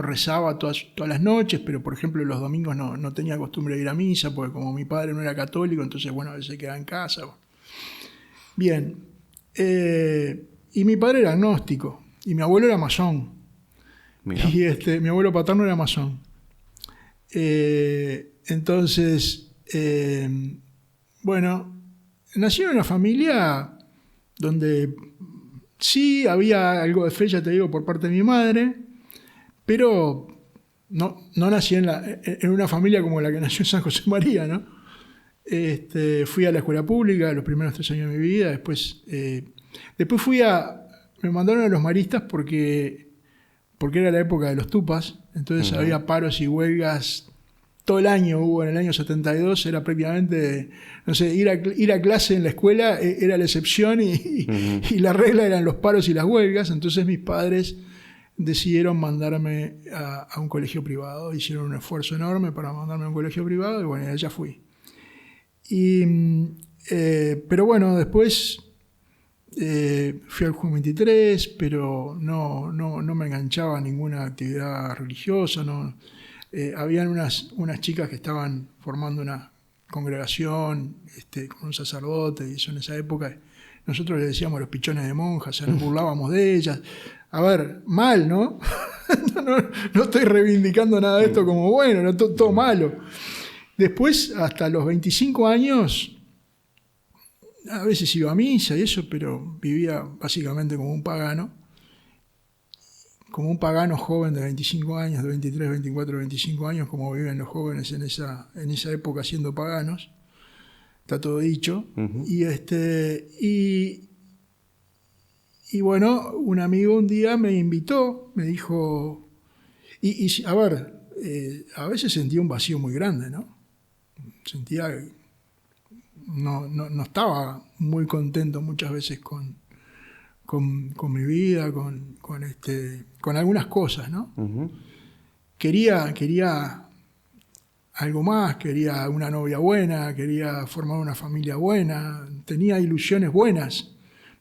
rezaba todas las noches, pero por ejemplo los domingos no tenía costumbre de ir a misa, porque como mi padre no era católico, entonces a veces quedaba en casa. Bien. Y mi padre era agnóstico, y mi abuelo era masón. Mirá. Y mi abuelo paterno era masón. Entonces, nací en una familia donde sí había algo de fe, ya te digo, por parte de mi madre, pero no nací en una familia como la que nació en San José María, ¿no? Fui a la escuela pública los primeros 3 años de mi vida, después me mandaron a los maristas porque era la época de los tupas, entonces había paros y huelgas. Todo el año hubo, en el año 72, era prácticamente, ir a clase en la escuela era la excepción y la regla eran los paros y las huelgas. Entonces mis padres decidieron mandarme a un colegio privado, hicieron un esfuerzo enorme para mandarme a un colegio privado y allá fui. Pero después Fui al Juan 23, pero no me enganchaba a ninguna actividad religiosa. Habían unas chicas que estaban formando una congregación con un sacerdote, y eso en esa época nosotros le decíamos los pichones de monjas, o sea, nos burlábamos de ellas. A ver, mal, ¿no? No estoy reivindicando nada de esto como bueno, no, todo malo. Después, hasta los 25 años, a veces iba a misa y eso, pero vivía básicamente como un pagano joven de 25 años, de 23, 24, 25 años, como viven los jóvenes en esa época siendo paganos. Está todo dicho. Uh-huh. Y bueno, un amigo un día me invitó, me dijo, a ver, a veces sentía un vacío muy grande, ¿no? Sentía que no estaba muy contento muchas veces con mi vida, con algunas cosas, ¿no? Uh-huh. Quería algo más, quería una novia buena, quería formar una familia buena, tenía ilusiones buenas,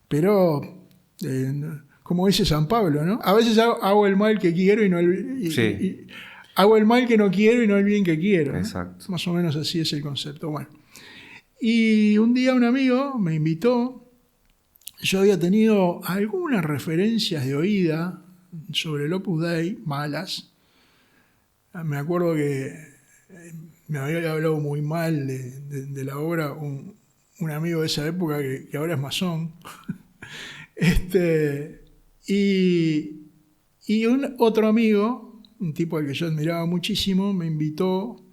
pero como dice San Pablo, ¿no? A veces hago el mal que quiero y no hago el mal que no quiero y no el bien que quiero, ¿no? Exacto. Más o menos así es el concepto. Bueno. Y un día un amigo me invitó. Yo había tenido algunas referencias de oída sobre el Opus Dei, malas. Me acuerdo que me había hablado muy mal de la obra un amigo de esa época que ahora es masón. Y otro amigo, un tipo al que yo admiraba muchísimo, me invitó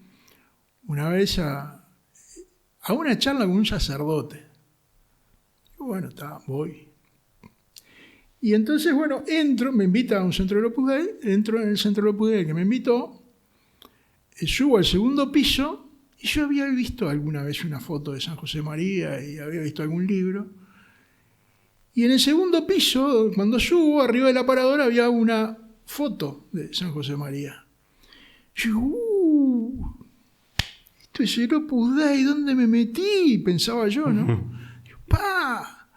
una vez a una charla con un sacerdote. Y bueno, voy. Y entonces, bueno, me invita a un centro del Opus Dei, entro en el centro del Opus Dei que me invitó, subo al segundo piso, y yo había visto alguna vez una foto de San José María y había visto algún libro. Y en el segundo piso, cuando subo, arriba del aparador había una foto de San José María. Yo digo, esto es el Opus Dei, ¿dónde me metí? Pensaba yo, ¿no? Digo, ¡pa!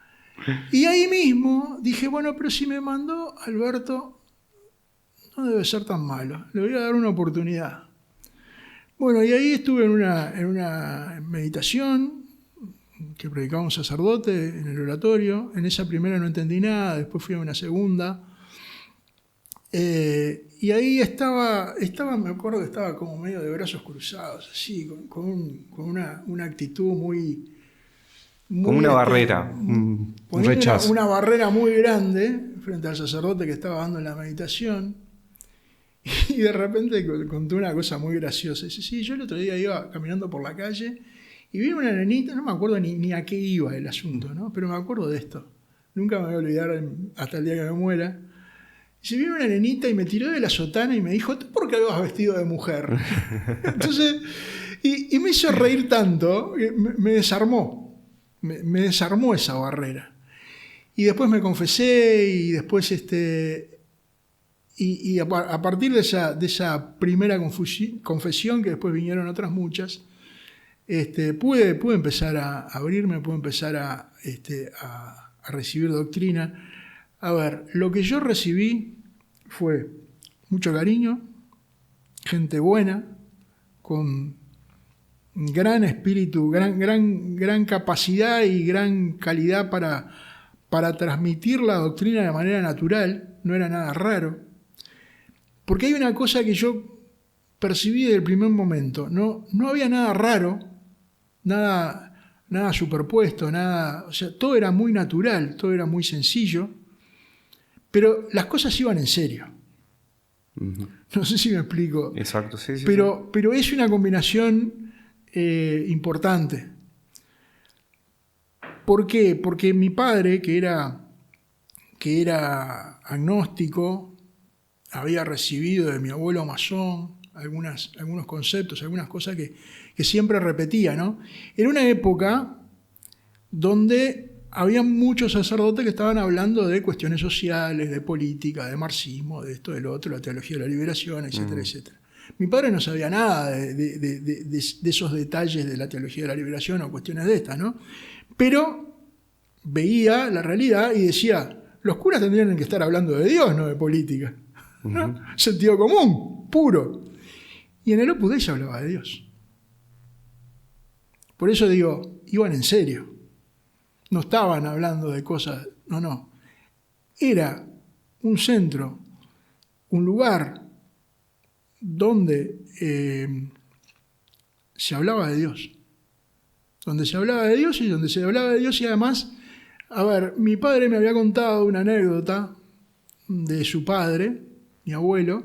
Y ahí mismo dije, bueno, pero si me mandó Alberto, no debe ser tan malo, le voy a dar una oportunidad. Bueno, y ahí estuve en una meditación que predicaba un sacerdote en el oratorio. En esa primera no entendí nada, después fui a una segunda. Y ahí estaba, me acuerdo que estaba como medio de brazos cruzados, así, con una actitud muy como una barrera, un rechazo. Una barrera muy grande frente al sacerdote que estaba dando la meditación. Y de repente contó una cosa muy graciosa. Dice, sí, yo el otro día iba caminando por la calle y vi una nenita, no me acuerdo ni a qué iba el asunto, ¿no? Pero me acuerdo de esto. Nunca me voy a olvidar hasta el día que me muera. Dice, vi una nenita y me tiró de la sotana y me dijo, ¿tú por qué vas vestido de mujer? Entonces, y me hizo reír tanto, me desarmó. Me desarmó esa barrera. Y después me confesé y después y a partir de esa primera confesión, que después vinieron otras muchas, pude empezar a abrirme, pude empezar a recibir doctrina. A ver, lo que yo recibí fue mucho cariño, gente buena, con gran espíritu, gran capacidad y gran calidad para transmitir la doctrina de manera natural, no era nada raro. Porque hay una cosa que yo percibí desde el primer momento, no había nada raro, nada superpuesto, o sea, todo era muy natural, todo era muy sencillo, pero las cosas iban en serio. Uh-huh. No sé si me explico. Exacto, sí. Pero es una combinación importante. ¿Por qué? Porque mi padre, que era agnóstico, había recibido de mi abuelo masón algunos conceptos, algunas cosas que siempre repetía, ¿no? Era una época donde había muchos sacerdotes que estaban hablando de cuestiones sociales, de política, de marxismo, de esto, de lo otro, la teología de la liberación, etcétera, etcétera. Mi padre no sabía nada de esos detalles de la teología de la liberación o cuestiones de estas, ¿no? Pero veía la realidad y decía, los curas tendrían que estar hablando de Dios, no de política. ¿No? Sentido común, puro. Y en el Opus Dei se hablaba de Dios. Por eso digo, iban en serio. No estaban hablando de cosas, no. Era un centro, un lugar donde se hablaba de Dios. Donde se hablaba de Dios y además, a ver, mi padre me había contado una anécdota de su padre, mi abuelo,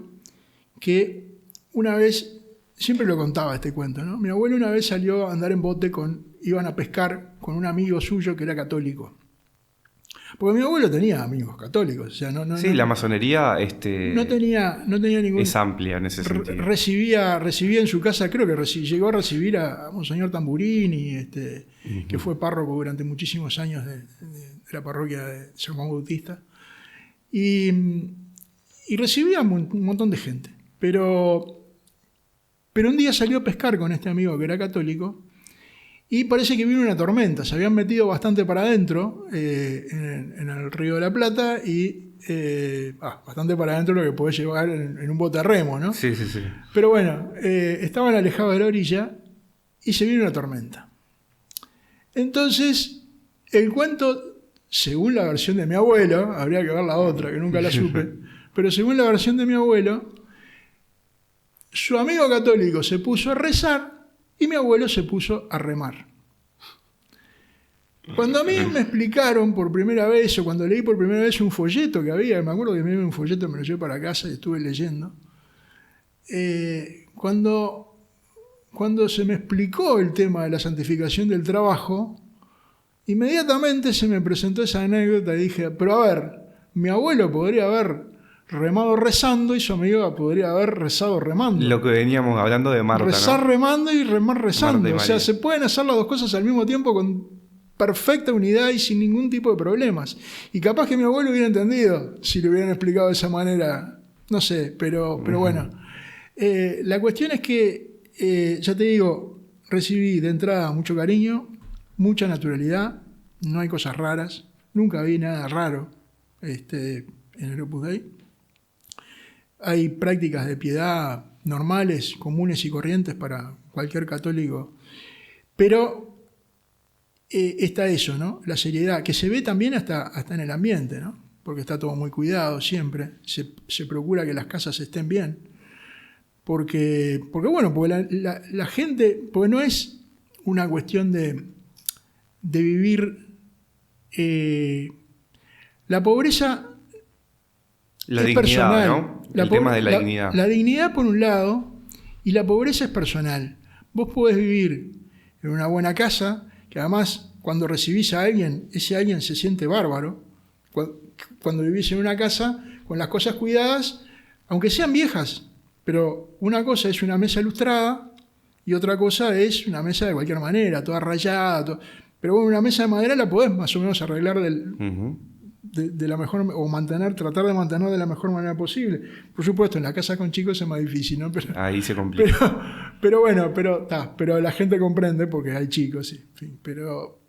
que una vez, siempre lo contaba este cuento, ¿no? Mi abuelo una vez salió a andar en bote iban a pescar con un amigo suyo que era católico. Porque mi abuelo tenía amigos católicos. O sea, la masonería no tenía ningún... es amplia en ese sentido. Recibía en su casa, creo que llegó a recibir a Monseñor Tamburini, que fue párroco durante muchísimos años de la parroquia de San Juan Bautista. Y recibía un montón de gente. Pero un día salió a pescar con este amigo que era católico y parece que vino una tormenta. Se habían metido bastante para adentro en el Río de la Plata y bastante para adentro lo que podés llevar en un bote a remo, ¿no? Sí. Pero bueno, estaban alejados de la orilla y se vino una tormenta. Entonces, el cuento, según la versión de mi abuelo, habría que ver la otra, que nunca la supe, pero según la versión de mi abuelo, su amigo católico se puso a rezar y mi abuelo se puso a remar. Cuando a mí me explicaron por primera vez, o cuando leí por primera vez un folleto que había, me acuerdo que me dio un folleto, me lo llevé para casa y estuve leyendo, cuando se me explicó el tema de la santificación del trabajo, inmediatamente se me presentó esa anécdota y dije, pero a ver, mi abuelo podría haber remado rezando y su amigo podría haber rezado remando. Lo que veníamos hablando de Marta, rezar, ¿no? Remando y remar rezando. O sea, se pueden hacer las dos cosas al mismo tiempo con perfecta unidad y sin ningún tipo de problemas. Y capaz que mi abuelo hubiera entendido si le hubieran explicado de esa manera. No sé, pero bueno. La cuestión es que, ya te digo, recibí de entrada mucho cariño, mucha naturalidad, no hay cosas raras, nunca vi nada raro en el Opus Dei. Hay prácticas de piedad normales, comunes y corrientes para cualquier católico, pero está eso, ¿no? La seriedad, que se ve también hasta en el ambiente, ¿no? Porque está todo muy cuidado siempre, se procura que las casas estén bien, porque la gente, porque no es una cuestión de vivir, la pobreza la es dignidad, personal, ¿no? El tema de la dignidad. La dignidad por un lado y la pobreza es personal. Vos podés vivir en una buena casa, que además cuando recibís a alguien, ese alguien se siente bárbaro. Cuando vivís en una casa con las cosas cuidadas, aunque sean viejas, pero una cosa es una mesa lustrada y otra cosa es una mesa de cualquier manera, toda rayada. Pero bueno, una mesa de madera la podés más o menos arreglar de la mejor, o tratar de mantener de la mejor manera posible. Por supuesto, en la casa con chicos es más difícil, ¿no? Ahí se complica. Pero bueno, pero la gente comprende porque hay chicos, sí. En fin, pero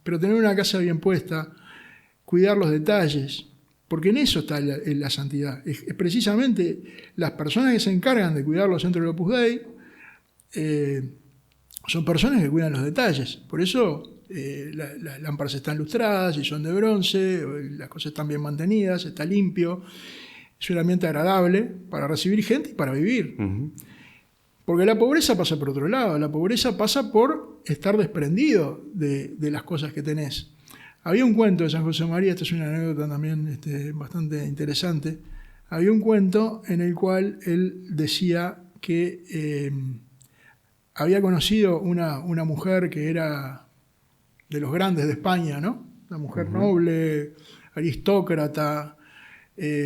tener una casa bien puesta, cuidar los detalles, porque en eso está la santidad. Es precisamente las personas que se encargan de cuidar los centros del Opus Dei, son personas que cuidan los detalles. Por eso las lámparas están lustradas y son de bronce, las cosas están bien mantenidas, está limpio. Es un ambiente agradable para recibir gente y para vivir. Porque la pobreza pasa por otro lado. La pobreza pasa por estar desprendido de las cosas que tenés. Había un cuento de San José María, esta es una anécdota también bastante interesante. Había un cuento en el cual él decía que había conocido una mujer que era de los grandes de España, ¿no? Una mujer noble, aristócrata,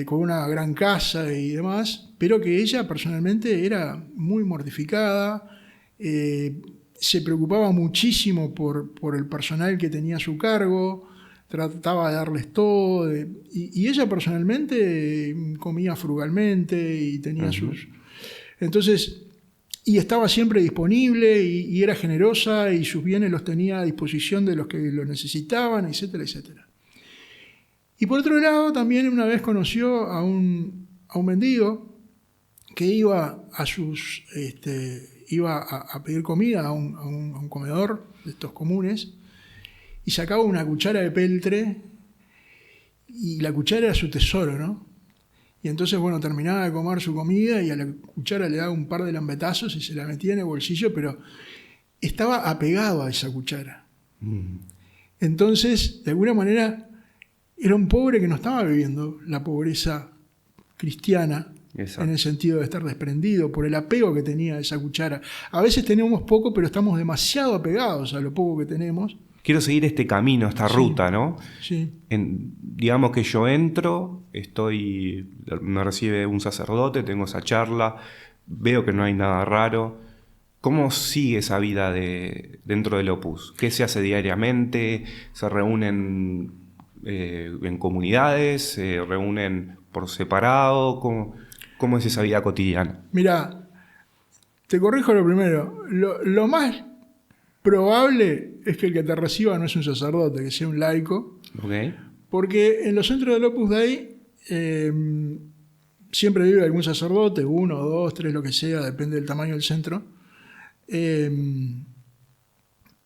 con una gran casa y demás, pero que ella personalmente era muy mortificada, se preocupaba muchísimo por el personal que tenía a su cargo, trataba de darles todo, y ella personalmente comía frugalmente y tenía sus... Entonces, y estaba siempre disponible y era generosa y sus bienes los tenía a disposición de los que lo necesitaban, etcétera, etcétera. Y por otro lado, también una vez conoció a un mendigo que iba a pedir comida a un comedor de estos comunes y sacaba una cuchara de peltre y la cuchara era su tesoro, ¿no? Y entonces, bueno, terminaba de comer su comida y a la cuchara le daba un par de lambetazos y se la metía en el bolsillo, pero estaba apegado a esa cuchara. Entonces, de alguna manera, era un pobre que no estaba viviendo la pobreza cristiana. Exacto. En el sentido de estar desprendido por el apego que tenía a esa cuchara. A veces tenemos poco, pero estamos demasiado apegados a lo poco que tenemos. Quiero seguir este camino, esta ruta, ¿no? Sí. Digamos que yo entro, me recibe un sacerdote, tengo esa charla, veo que no hay nada raro. ¿Cómo sigue esa vida dentro del Opus? ¿Qué se hace diariamente? ¿Se reúnen en comunidades? ¿Se reúnen por separado? ¿Cómo es esa vida cotidiana? Mira, te corrijo lo primero. Lo más probable es que el que te reciba no es un sacerdote, que sea un laico. Okay. Porque en los centros del Opus Dei siempre vive algún sacerdote, 1, 2, 3, lo que sea, depende del tamaño del centro.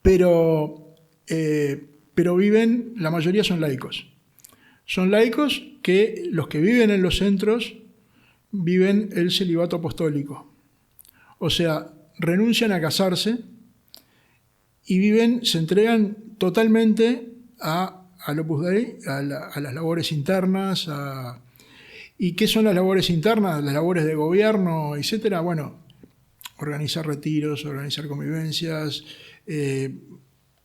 Pero viven, la mayoría son laicos. Son laicos que los que viven en los centros viven el celibato apostólico. O sea, renuncian a casarse y se entregan totalmente al Opus Dei, a las labores internas. ¿Y qué son las labores internas? Las labores de gobierno, etcétera. Bueno, organizar retiros, organizar convivencias,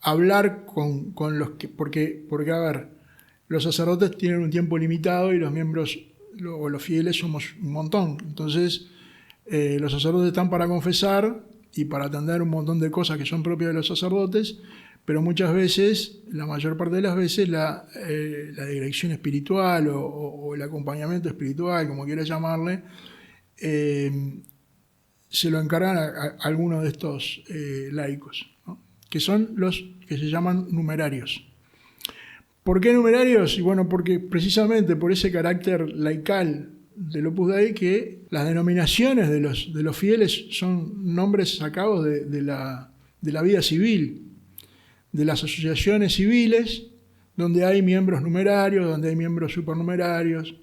hablar con los que... Porque, a ver, los sacerdotes tienen un tiempo limitado y los miembros o los fieles somos un montón. Entonces, los sacerdotes están para confesar y para atender un montón de cosas que son propias de los sacerdotes, pero muchas veces, la mayor parte de las veces, la dirección espiritual o el acompañamiento espiritual, como quieras llamarle, se lo encargan a algunos de estos laicos, ¿no? Que son los que se llaman numerarios. ¿Por qué numerarios? Y bueno, porque precisamente por ese carácter laical del Opus Dei, que las denominaciones de los fieles son nombres sacados de la vida civil, de las asociaciones civiles, donde hay miembros numerarios, donde hay miembros supernumerarios.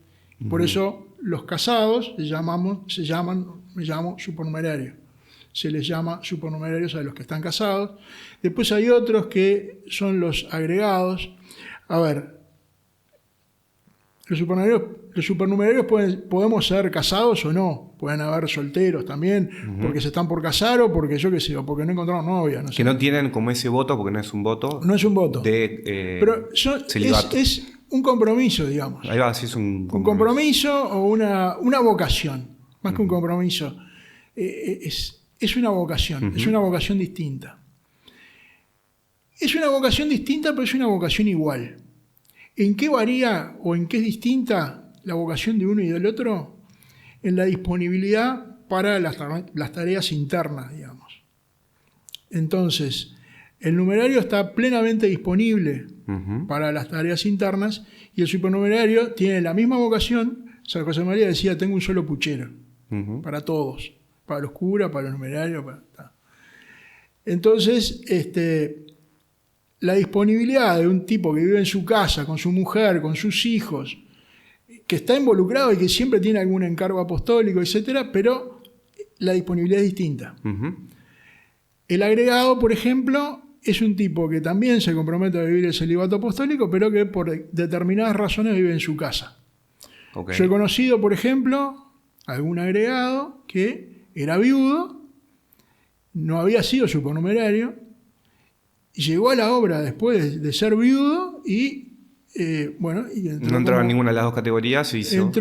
Por eso los casados me llamo supernumerario. Se les llama supernumerarios a los que están casados. Después hay otros que son los agregados. A ver, los supernumerarios podemos ser casados o no, pueden haber solteros también, porque se están por casar o porque yo qué sé, o porque no encontraron novia. No sé. Que no tienen como ese voto, porque no es un voto. No es un voto. Pero es un compromiso, digamos. Ahí va, sí, es un compromiso. Un compromiso o una vocación, más que un compromiso. Es una vocación, es una vocación distinta. Es una vocación distinta, pero es una vocación igual. ¿En qué varía o en qué es distinta la vocación de uno y del otro? En la disponibilidad para las tareas internas, digamos. Entonces, el numerario está plenamente disponible para las tareas internas y el supernumerario tiene la misma vocación. San José María decía, tengo un solo puchero para todos, para los curas, para los numerarios. Entonces, la disponibilidad de un tipo que vive en su casa, con su mujer, con sus hijos, que está involucrado y que siempre tiene algún encargo apostólico, etcétera, pero la disponibilidad es distinta. El agregado, por ejemplo, es un tipo que también se compromete a vivir el celibato apostólico, pero que por determinadas razones vive en su casa. Okay. Yo he conocido, por ejemplo, algún agregado que era viudo, no había sido supernumerario, llegó a la obra después de ser viudo y no entraba en ninguna de las dos categorías y hizo...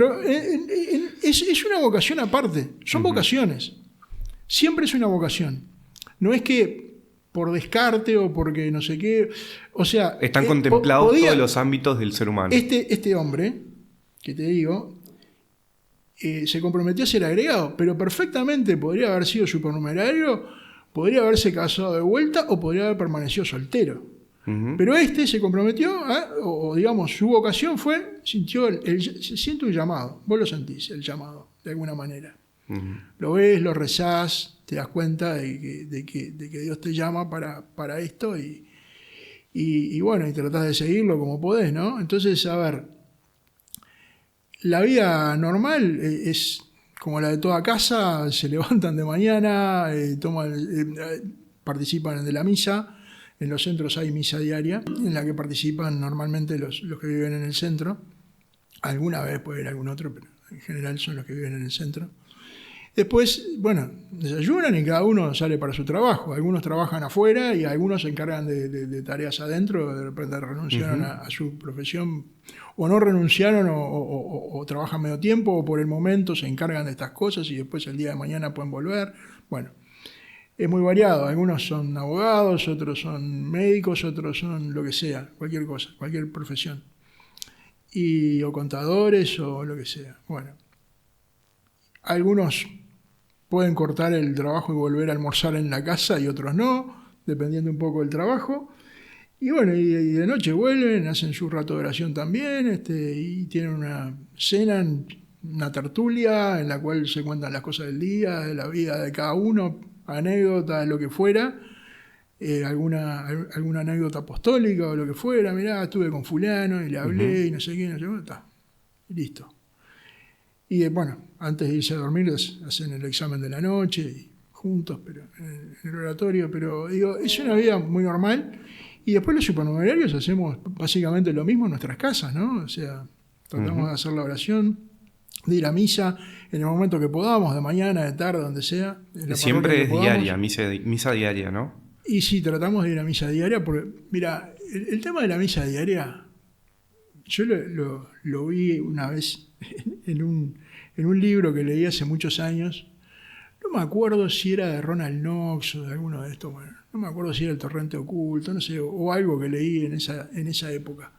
es una vocación aparte, son vocaciones, siempre es una vocación, no es que por descarte o porque no sé qué, o sea... Están contemplados todos los ámbitos del ser humano. Este hombre, que te digo, se comprometió a ser agregado, pero perfectamente podría haber sido supernumerario, podría haberse casado de vuelta o podría haber permanecido soltero. Pero se comprometió, o digamos, su vocación fue, se siente un llamado, vos lo sentís, el llamado, de alguna manera. Lo ves, lo rezás, te das cuenta de que Dios te llama para esto y bueno, y tratás de seguirlo como podés, ¿no? Entonces, a ver, la vida normal es como la de toda casa, se levantan de mañana, participan de la misa. En los centros hay misa diaria, en la que participan normalmente los que viven en el centro. Alguna vez puede haber algún otro, pero en general son los que viven en el centro. Después, bueno, desayunan y cada uno sale para su trabajo. Algunos trabajan afuera y algunos se encargan de tareas adentro. De repente renunciaron a su profesión, o no renunciaron o trabajan medio tiempo, o por el momento se encargan de estas cosas y después el día de mañana pueden volver. Bueno, es muy variado. Algunos son abogados, otros son médicos, otros son lo que sea, cualquier cosa, cualquier profesión. O contadores o lo que sea. Bueno, algunos pueden cortar el trabajo y volver a almorzar en la casa y otros no, dependiendo un poco del trabajo. Y bueno, y de noche vuelven, hacen su rato de oración también, y tienen una cena, una tertulia en la cual se cuentan las cosas del día, de la vida de cada uno, anécdotas, lo que fuera, alguna anécdota apostólica o lo que fuera. Mirá, estuve con fulano y le hablé y no sé qué, no sé qué, está, y listo. Y bueno, antes de irse a dormir hacen el examen de la noche, y juntos, pero en el oratorio, pero digo, es una vida muy normal. Y después los supernumerarios hacemos básicamente lo mismo en nuestras casas, ¿no? O sea, tratamos de hacer la oración, de ir a misa en el momento que podamos, de mañana, de tarde, donde sea. Siempre es diaria, misa diaria, ¿no? Y sí, tratamos de ir a misa diaria, porque, mira, el tema de la misa diaria, yo lo vi una vez en un libro que leí hace muchos años. No me acuerdo si era de Ronald Knox o de alguno de estos, bueno, no me acuerdo si era El Torrente Oculto, no sé, o algo que leí en esa época.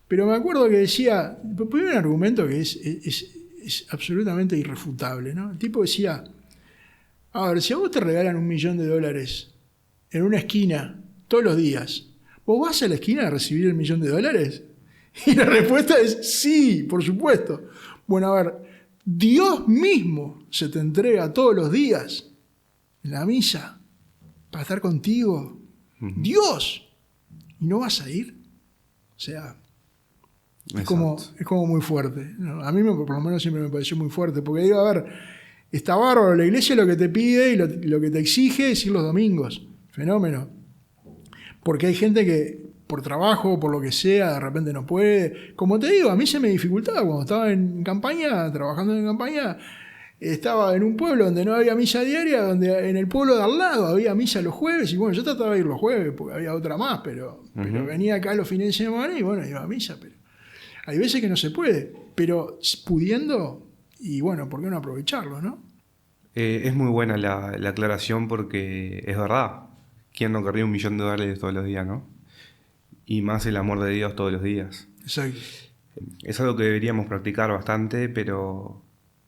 Pero me acuerdo que decía, ponía un argumento que es absolutamente irrefutable, ¿no? El tipo decía, a ver, si a vos te regalan $1.000.000 en una esquina todos los días, ¿vos vas a la esquina a recibir el $1.000.000? Y la respuesta es sí, por supuesto. Bueno, a ver, Dios mismo se te entrega todos los días en la misa para estar contigo. Dios. ¿Y no vas a ir? O sea, es como muy fuerte, ¿no? A mí por lo menos siempre me pareció muy fuerte, porque digo, a ver, está bárbaro, la iglesia lo que te pide y lo que te exige es ir los domingos. Fenómeno. Porque hay gente que por trabajo, por lo que sea, de repente no puede. Como te digo, a mí se me dificultaba cuando estaba en campaña, trabajando en campaña. Estaba en un pueblo donde no había misa diaria, donde en el pueblo de al lado había misa los jueves, y bueno, yo trataba de ir los jueves porque había otra más, pero venía acá los fines de semana y bueno, iba a misa. Pero hay veces que no se puede, pero pudiendo, y bueno, ¿por qué no aprovecharlo, no? Es muy buena la aclaración, porque es verdad. ¿Quién no querría $1.000.000 todos los días, no? Y más el amor de Dios todos los días. Exacto. Es algo que deberíamos practicar bastante, pero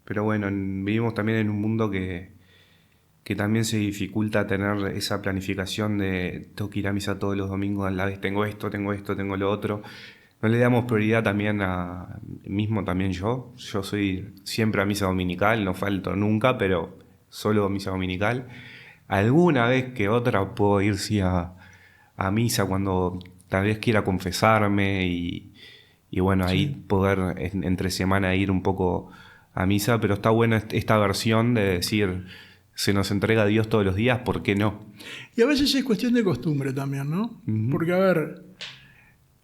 bueno, vivimos también en un mundo que también se dificulta tener esa planificación de tengo que ir a misa todos los domingos, a la vez tengo esto, tengo lo otro. No le damos prioridad también mismo también yo soy siempre a misa dominical, no falto nunca, pero solo a misa dominical. Alguna vez que otra puedo ir sí a misa cuando tal vez quiera confesarme y bueno, ahí poder entre semana ir un poco a misa, pero está buena esta versión de decir, se nos entrega a Dios todos los días, ¿por qué no? Y a veces es cuestión de costumbre también, ¿no? Porque, a ver,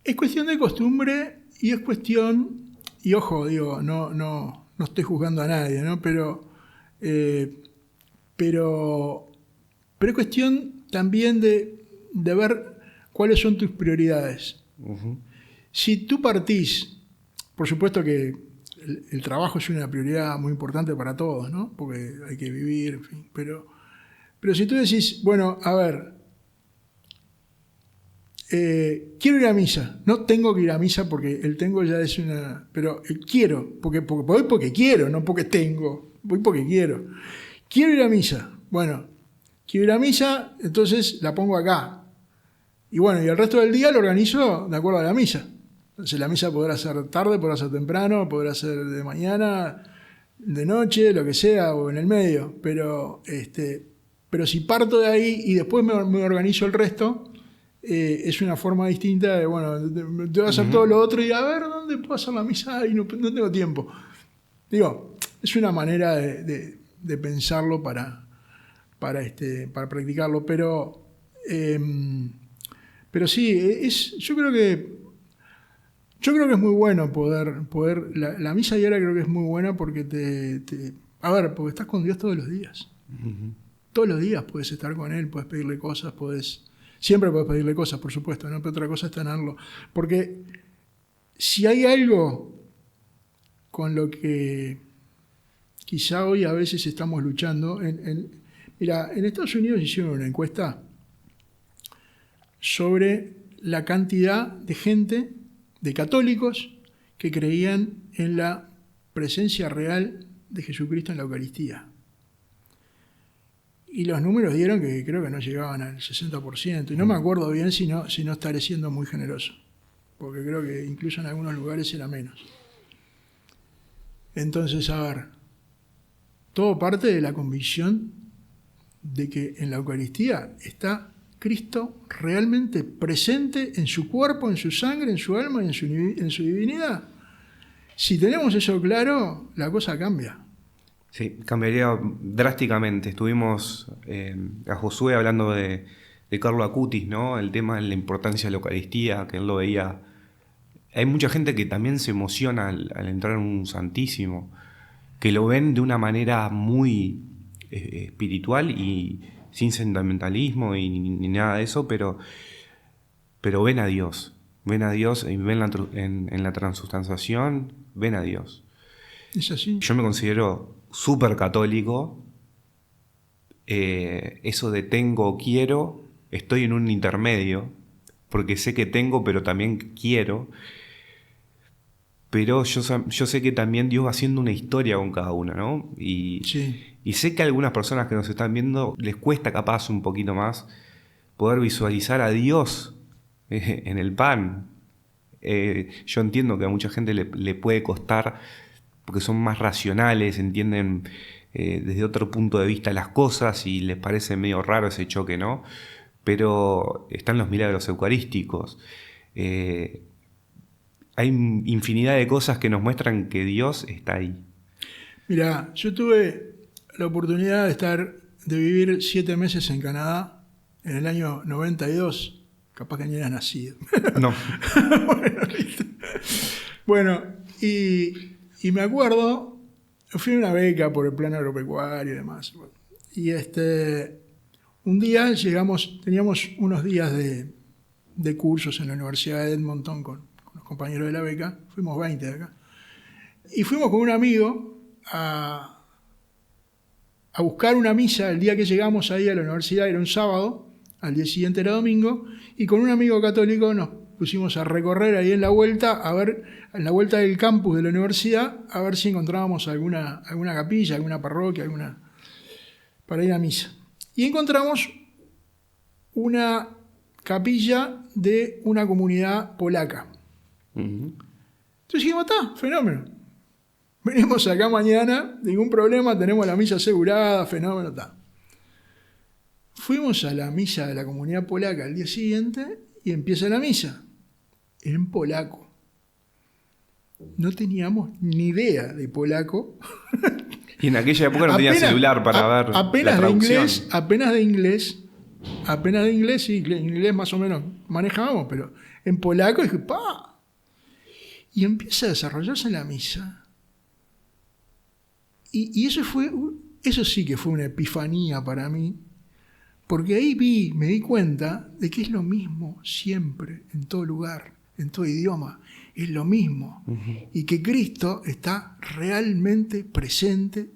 es cuestión de costumbre y es cuestión, y ojo, digo, no estoy juzgando a nadie, ¿no? Pero es cuestión también de ver cuáles son tus prioridades. Si tú partís, por supuesto que el trabajo es una prioridad muy importante para todos, ¿no? Porque hay que vivir, en fin. Pero si tú decís, bueno, a ver, quiero ir a misa. No tengo que ir a misa porque el tengo ya es una... Pero quiero, porque voy porque quiero, no porque tengo. Voy porque quiero. Quiero ir a misa. Bueno, quiero ir a misa, entonces la pongo acá. Y bueno, y el resto del día lo organizo de acuerdo a la misa. Entonces la misa podrá ser tarde, podrá ser temprano, podrá ser de mañana, de noche, lo que sea, o en el medio. Pero si parto de ahí y después me organizo el resto, es una forma distinta de, bueno, te voy a hacer todo lo otro y a ver dónde puedo hacer la misa y no tengo tiempo. Digo, es una manera de pensarlo para practicarlo, pero sí, yo creo que es muy bueno poder la misa diaria creo que es muy buena porque porque estás con Dios todos los días. Uh-huh. Todos los días puedes estar con Él, puedes pedirle cosas, siempre puedes pedirle cosas, por supuesto, ¿no? Pero otra cosa es tenerlo. Porque si hay algo con lo que quizá hoy a veces estamos luchando, mira, en Estados Unidos hicieron una encuesta sobre la cantidad de gente, de católicos, que creían en la presencia real de Jesucristo en la Eucaristía. Y los números dieron que creo que no llegaban al 60%. Y no me acuerdo bien si no estaré siendo muy generoso. Porque creo que incluso en algunos lugares era menos. Entonces, a ver, todo parte de la convicción de que en la Eucaristía está Cristo realmente presente en su cuerpo, en su sangre, en su alma y en su divinidad. Si tenemos eso claro, la cosa cambia. Sí, cambiaría drásticamente. Estuvimos a Josué hablando de Carlo Acutis, ¿no? El tema de la importancia de la Eucaristía, que él lo veía. Hay mucha gente que también se emociona al entrar en un santísimo, que lo ven de una manera muy espiritual y sin sentimentalismo y ni nada de eso, pero ven a Dios y ven en la transubstanciación, ven a Dios. Es así. Yo me considero súper católico. Eso de tengo o quiero, estoy en un intermedio, porque sé que tengo, pero también quiero. Pero yo sé que también Dios va haciendo una historia con cada una, ¿no? Y sé que a algunas personas que nos están viendo les cuesta capaz un poquito más poder visualizar a Dios en el pan. Yo entiendo que a mucha gente le puede costar porque son más racionales, entienden desde otro punto de vista las cosas y les parece medio raro ese choque, ¿no? Pero están los milagros eucarísticos. Hay infinidad de cosas que nos muestran que Dios está ahí. Mira, yo tuve la oportunidad de vivir 7 meses en Canadá en el año 92. Capaz que ni eras nacido. No. Bueno, y me acuerdo, fui a una beca por el plan agropecuario y demás. Y un día teníamos unos días de cursos en la Universidad de Edmonton con los compañeros de la beca, fuimos 20 de acá, y fuimos con un amigo a buscar una misa el día que llegamos ahí a la universidad, era un sábado, al día siguiente era domingo, y con un amigo católico nos pusimos a recorrer ahí en la vuelta del campus de la universidad, a ver si encontrábamos alguna capilla, alguna parroquia, para ir a misa. Y encontramos una capilla de una comunidad polaca. Uh-huh. Entonces dijimos, está, fenómeno. Venimos acá mañana, ningún problema, tenemos la misa asegurada, fenómeno, está. Fuimos a la misa de la comunidad polaca al día siguiente y empieza la misa en polaco. No teníamos ni idea de polaco. Y en aquella época no tenía celular para ver la traducción. Apenas de inglés, sí, inglés más o menos manejábamos, pero en polaco dije, ¡pa! Y empieza a desarrollarse la misa. Y eso sí que fue una epifanía para mí, porque ahí me di cuenta de que es lo mismo siempre, en todo lugar, en todo idioma, es lo mismo. Uh-huh. Y que Cristo está realmente presente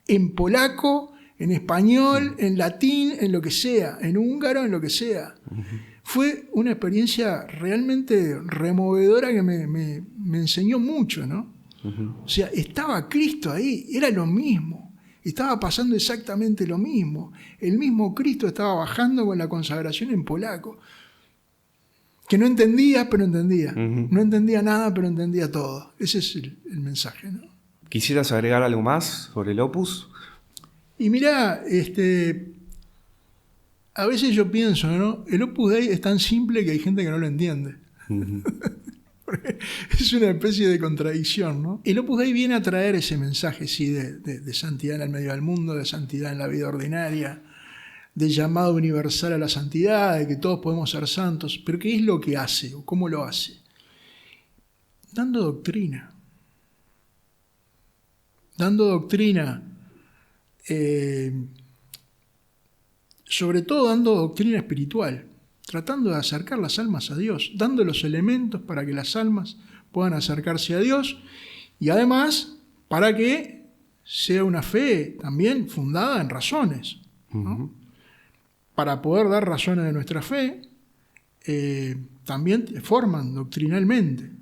en polaco, en español, en latín, en lo que sea, en húngaro, en lo que sea. Uh-huh. fue una experiencia realmente removedora que me enseñó mucho, ¿no? O sea, estaba Cristo ahí, era lo mismo, estaba pasando exactamente lo mismo. El mismo Cristo estaba bajando con la consagración en polaco, que no entendía, pero entendía. No entendía nada, pero entendía todo. Ese es el mensaje, ¿no? ¿Quisieras agregar algo más sobre el Opus? Y mirá, a veces yo pienso, ¿no? El Opus Dei es tan simple que hay gente que no lo entiende. Es una especie de contradicción, ¿no? El Opus Dei viene a traer ese mensaje, sí, de santidad en el medio del mundo, de santidad en la vida ordinaria, de llamado universal a la santidad, de que todos podemos ser santos. Pero ¿qué es lo que hace o cómo lo hace? Dando doctrina. Dando doctrina, sobre todo dando doctrina espiritual, tratando de acercar las almas a Dios, dando los elementos para que las almas puedan acercarse a Dios y además para que sea una fe también fundada en razones, ¿no? Para poder dar razones de nuestra fe, también forman doctrinalmente.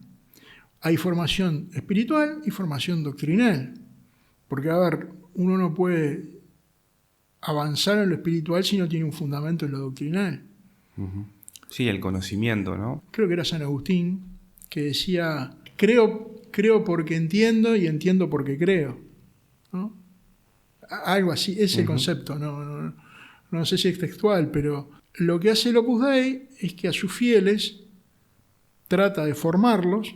Hay formación espiritual y formación doctrinal. Porque, a ver, uno no puede avanzar en lo espiritual si no tiene un fundamento en lo doctrinal. Sí, el conocimiento, ¿no? Creo que era San Agustín, que decía, creo porque entiendo y entiendo porque creo, ¿no? Algo así, ese concepto, no sé si es textual, pero lo que hace el Opus Dei es que a sus fieles trata de formarlos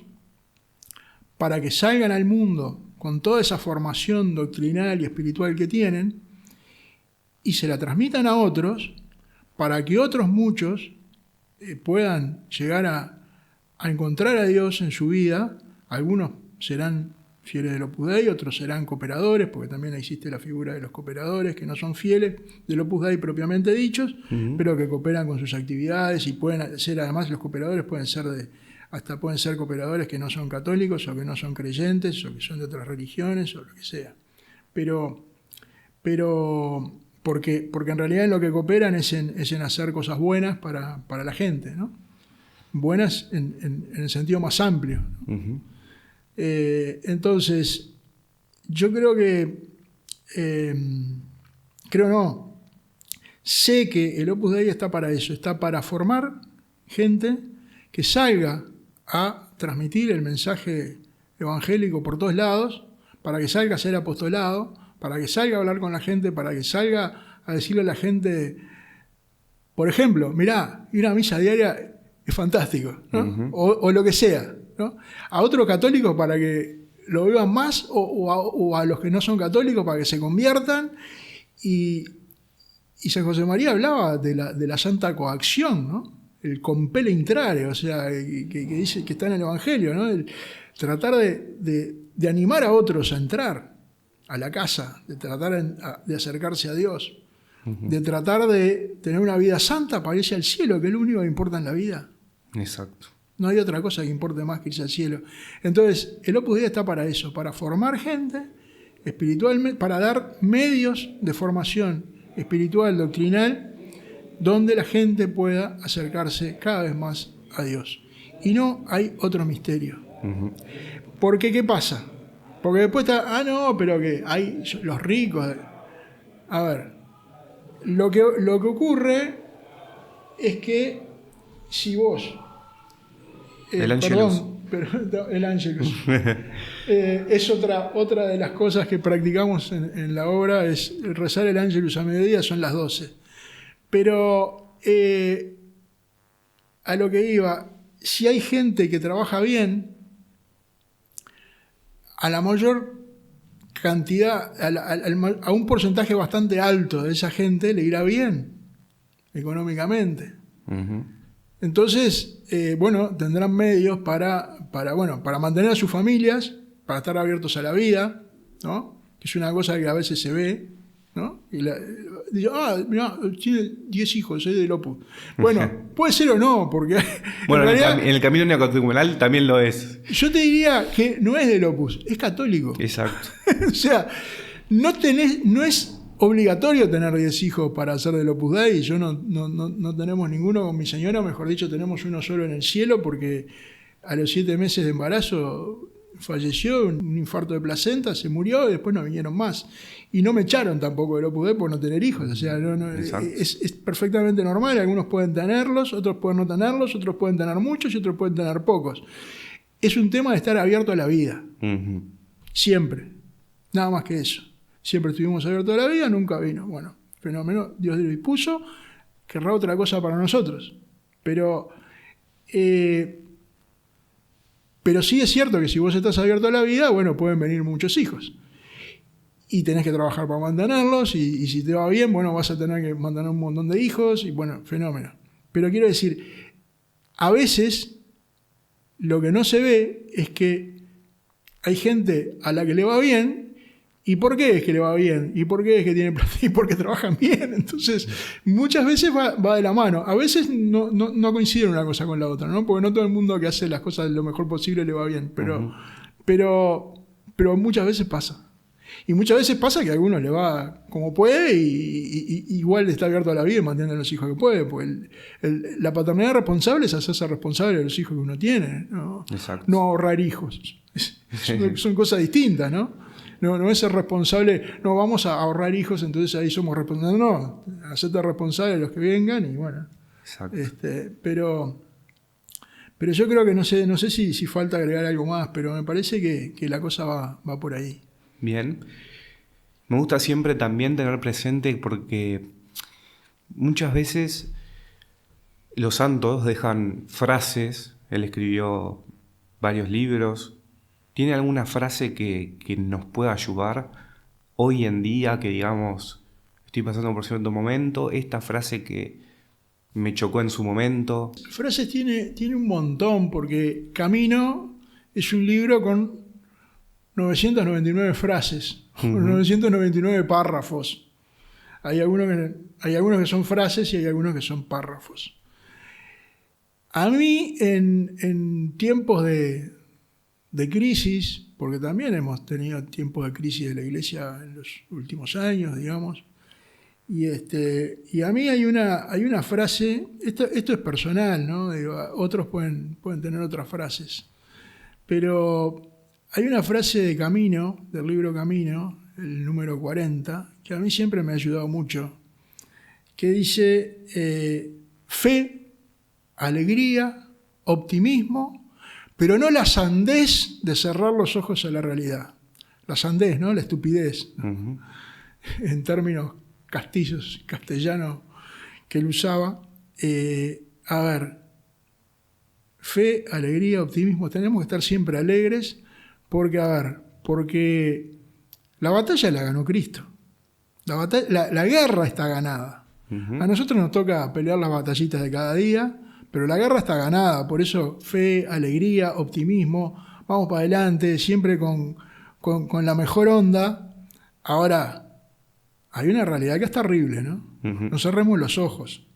para que salgan al mundo con toda esa formación doctrinal y espiritual que tienen, y se la transmitan a otros, para que otros muchos puedan llegar a encontrar a Dios en su vida. Algunos serán fieles del Opus Dei, otros serán cooperadores, porque también existe la figura de los cooperadores, que no son fieles del Opus Dei propiamente dichos, pero que cooperan con sus actividades, y pueden ser, además, los cooperadores pueden ser hasta pueden ser cooperadores que no son católicos o que no son creyentes o que son de otras religiones o lo que sea. Pero porque en realidad en lo que cooperan es en hacer cosas buenas para la gente, ¿no? Buenas en el sentido más amplio, ¿no? Entonces, yo creo que, sé que el Opus Dei está para eso, está para formar gente que salga a transmitir el mensaje evangélico por todos lados, para que salga a ser apostolado, para que salga a hablar con la gente, para que salga a decirle a la gente, por ejemplo, mirá, ir a misa diaria es fantástico, ¿no? O lo que sea, ¿no? A otros católicos para que lo vivan más, o a los que no son católicos para que se conviertan. Y San José María hablaba de la santa coacción, ¿no? El compele intrare, o sea, que dice que está en el Evangelio, ¿no? El tratar de animar a otros a entrar a la casa, de tratar de acercarse a Dios, de tratar de tener una vida santa para irse al cielo, que es lo único que importa en la vida. Exacto. No hay otra cosa que importe más que irse al cielo. Entonces, el Opus Dei está para eso, para formar gente espiritualmente, para dar medios de formación espiritual, doctrinal, donde la gente pueda acercarse cada vez más a Dios. Y no hay otro misterio. Porque, ¿qué pasa? Porque después está, pero que hay los ricos. A ver, lo que ocurre es que si vos... el Angelus. El Angelus. Es otra de las cosas que practicamos en la obra, es rezar el Angelus a mediodía, son las 12. Pero a lo que iba, si hay gente que trabaja bien, a la mayor cantidad, a un porcentaje bastante alto de esa gente le irá bien económicamente. Entonces, tendrán medios para mantener a sus familias, para estar abiertos a la vida, ¿no? Que es una cosa que a veces se ve, ¿no? Y dice, mirá, tiene 10 hijos, soy del Opus. Bueno, puede ser o no, porque... Bueno, en el camino neocatecumenal también lo es. Yo te diría que no es del Opus, es católico. Exacto. O sea, no es obligatorio tener 10 hijos para hacer del Opus Dei. Yo no tenemos ninguno con mi señora, mejor dicho, tenemos uno solo en el cielo porque a los 7 meses de embarazo falleció, un infarto de placenta, se murió y después no vinieron más. Y no me echaron tampoco del Opus Dei por no tener hijos. O sea, es perfectamente normal. Algunos pueden tenerlos, otros pueden no tenerlos, otros pueden tener muchos y otros pueden tener pocos. Es un tema de estar abierto a la vida. Uh-huh. Siempre. Nada más que eso. Siempre estuvimos abiertos a la vida, nunca vino. Bueno, fenómeno, Dios lo dispuso, querrá otra cosa para nosotros. Pero sí es cierto que si vos estás abierto a la vida, bueno, pueden venir muchos hijos. Y tenés que trabajar para mantenerlos, y si te va bien, bueno, vas a tener que mantener un montón de hijos, y bueno, fenómeno. Pero quiero decir, a veces lo que no se ve es que hay gente a la que le va bien. ¿Y por qué es que le va bien? ¿Y por qué es que tiene plata? ¿Y por qué trabajan bien? Entonces, muchas veces va de la mano. A veces no coinciden una cosa con la otra, ¿no? Porque no todo el mundo que hace las cosas lo mejor posible le va bien. Pero muchas veces pasa. Y muchas veces pasa que a alguno le va como puede y igual está abierto a la vida y mantiene a los hijos que puede. Porque la paternidad responsable es hacerse responsable de los hijos que uno tiene, ¿no? Exacto. No ahorrar hijos. Son cosas distintas, ¿no? No es ser responsable, no vamos a ahorrar hijos, entonces ahí somos responsables. No, hacerte responsable de los que vengan y bueno. Exacto. Pero yo creo que no sé si falta agregar algo más, pero me parece que la cosa va por ahí. Bien. Me gusta siempre también tener presente porque muchas veces los santos dejan frases. Él escribió varios libros. ¿Tiene alguna frase que nos pueda ayudar hoy en día, que digamos, estoy pasando por cierto momento, esta frase que me chocó en su momento? Frases tiene un montón, porque Camino es un libro con 999 frases, uh-huh. 999 párrafos. Hay algunos que son frases y hay algunos que son párrafos. A mí, en tiempos de crisis, porque también hemos tenido tiempos de crisis de la Iglesia en los últimos años, digamos, y a mí hay una frase, esto es personal, ¿no? Digo, otros pueden tener otras frases, pero hay una frase de Camino, del libro Camino, el número 40, que a mí siempre me ha ayudado mucho, que dice, fe, alegría, optimismo, pero no la sandez de cerrar los ojos a la realidad. La sandez, ¿no? La estupidez, ¿no? Uh-huh. En términos castellanos que él usaba. A ver, fe, alegría, optimismo. Tenemos que estar siempre alegres porque la batalla la ganó Cristo. La guerra está ganada. Uh-huh. A nosotros nos toca pelear las batallitas de cada día, pero la guerra está ganada, por eso fe, alegría, optimismo, vamos para adelante, siempre con la mejor onda. Ahora, hay una realidad que es terrible, ¿no? Uh-huh. No cerremos los ojos.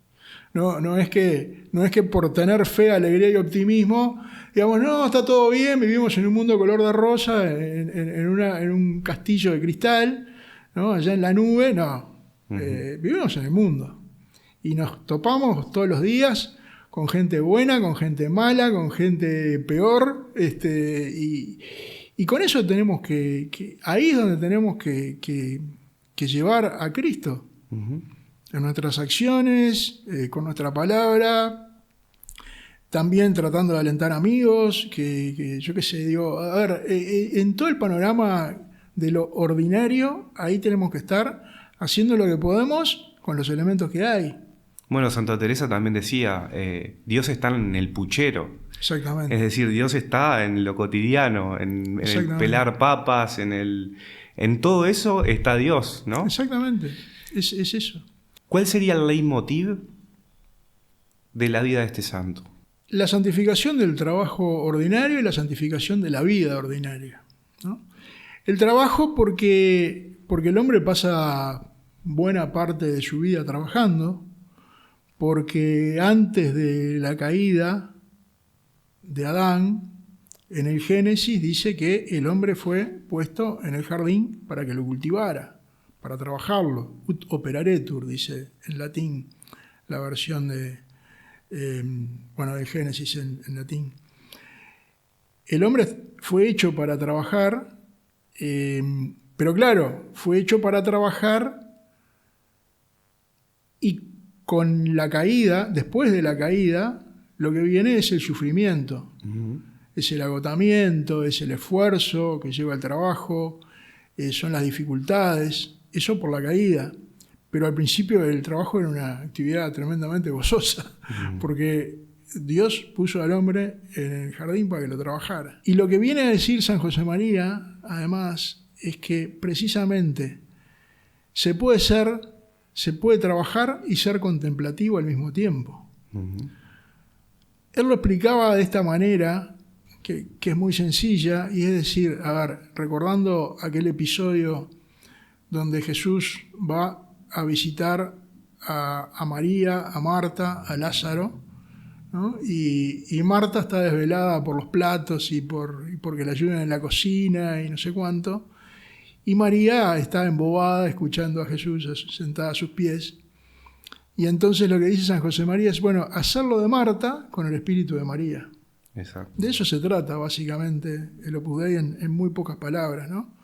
No es que por tener fe, alegría y optimismo, digamos, no, está todo bien, vivimos en un mundo color de rosa, en un castillo de cristal, ¿no? Allá en la nube, no. Uh-huh. Vivimos en el mundo. Y nos topamos todos los días con gente buena, con gente mala, con gente peor, y con eso tenemos ahí es donde tenemos que llevar a Cristo, uh-huh. En nuestras acciones, con nuestra palabra, también tratando de alentar amigos, que yo qué sé, digo, a ver, en todo el panorama de lo ordinario, ahí tenemos que estar haciendo lo que podemos con los elementos que hay. Bueno, Santa Teresa también decía, Dios está en el puchero. Exactamente. Es decir, Dios está en lo cotidiano, en el pelar papas, en todo eso está Dios, ¿no? Exactamente, es eso. ¿Cuál sería el leitmotiv de la vida de este santo? La santificación del trabajo ordinario y la santificación de la vida ordinaria, ¿no? El trabajo porque el hombre pasa buena parte de su vida trabajando, porque antes de la caída de Adán, en el Génesis dice que el hombre fue puesto en el jardín para que lo cultivara, para trabajarlo. Ut operaretur, dice en latín, la versión de Génesis en latín. El hombre fue hecho para trabajar, pero claro, fue hecho para trabajar y con la caída, después de la caída, lo que viene es el sufrimiento, es el agotamiento, es el esfuerzo que lleva al trabajo, son las dificultades, eso por la caída. Pero al principio el trabajo era una actividad tremendamente gozosa, porque Dios puso al hombre en el jardín para que lo trabajara. Y lo que viene a decir San José María, además, es que precisamente se puede trabajar y ser contemplativo al mismo tiempo. Él lo explicaba de esta manera, que es muy sencilla, y es decir, recordando aquel episodio donde Jesús va a visitar a María, a Marta, a Lázaro, ¿no? Y Marta está desvelada por los platos y porque le ayudan en la cocina y no sé cuánto. Y María está embobada escuchando a Jesús sentada a sus pies. Y entonces lo que dice San José María es, hacerlo de Marta con el espíritu de María. Exacto. De eso se trata básicamente el Opus Dei en muy pocas palabras, ¿no?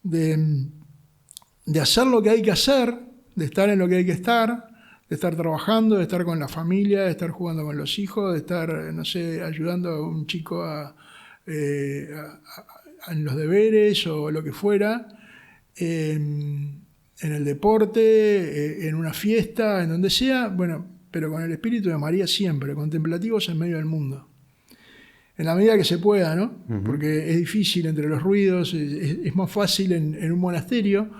De hacer lo que hay que hacer, de estar en lo que hay que estar, de estar trabajando, de estar con la familia, de estar jugando con los hijos, de estar, ayudando a un chico en los deberes o lo que fuera, en el deporte, en una fiesta, en donde sea, pero con el espíritu de María siempre, contemplativos en medio del mundo. En la medida que se pueda, ¿no? Porque es difícil entre los ruidos, es más fácil en un monasterio,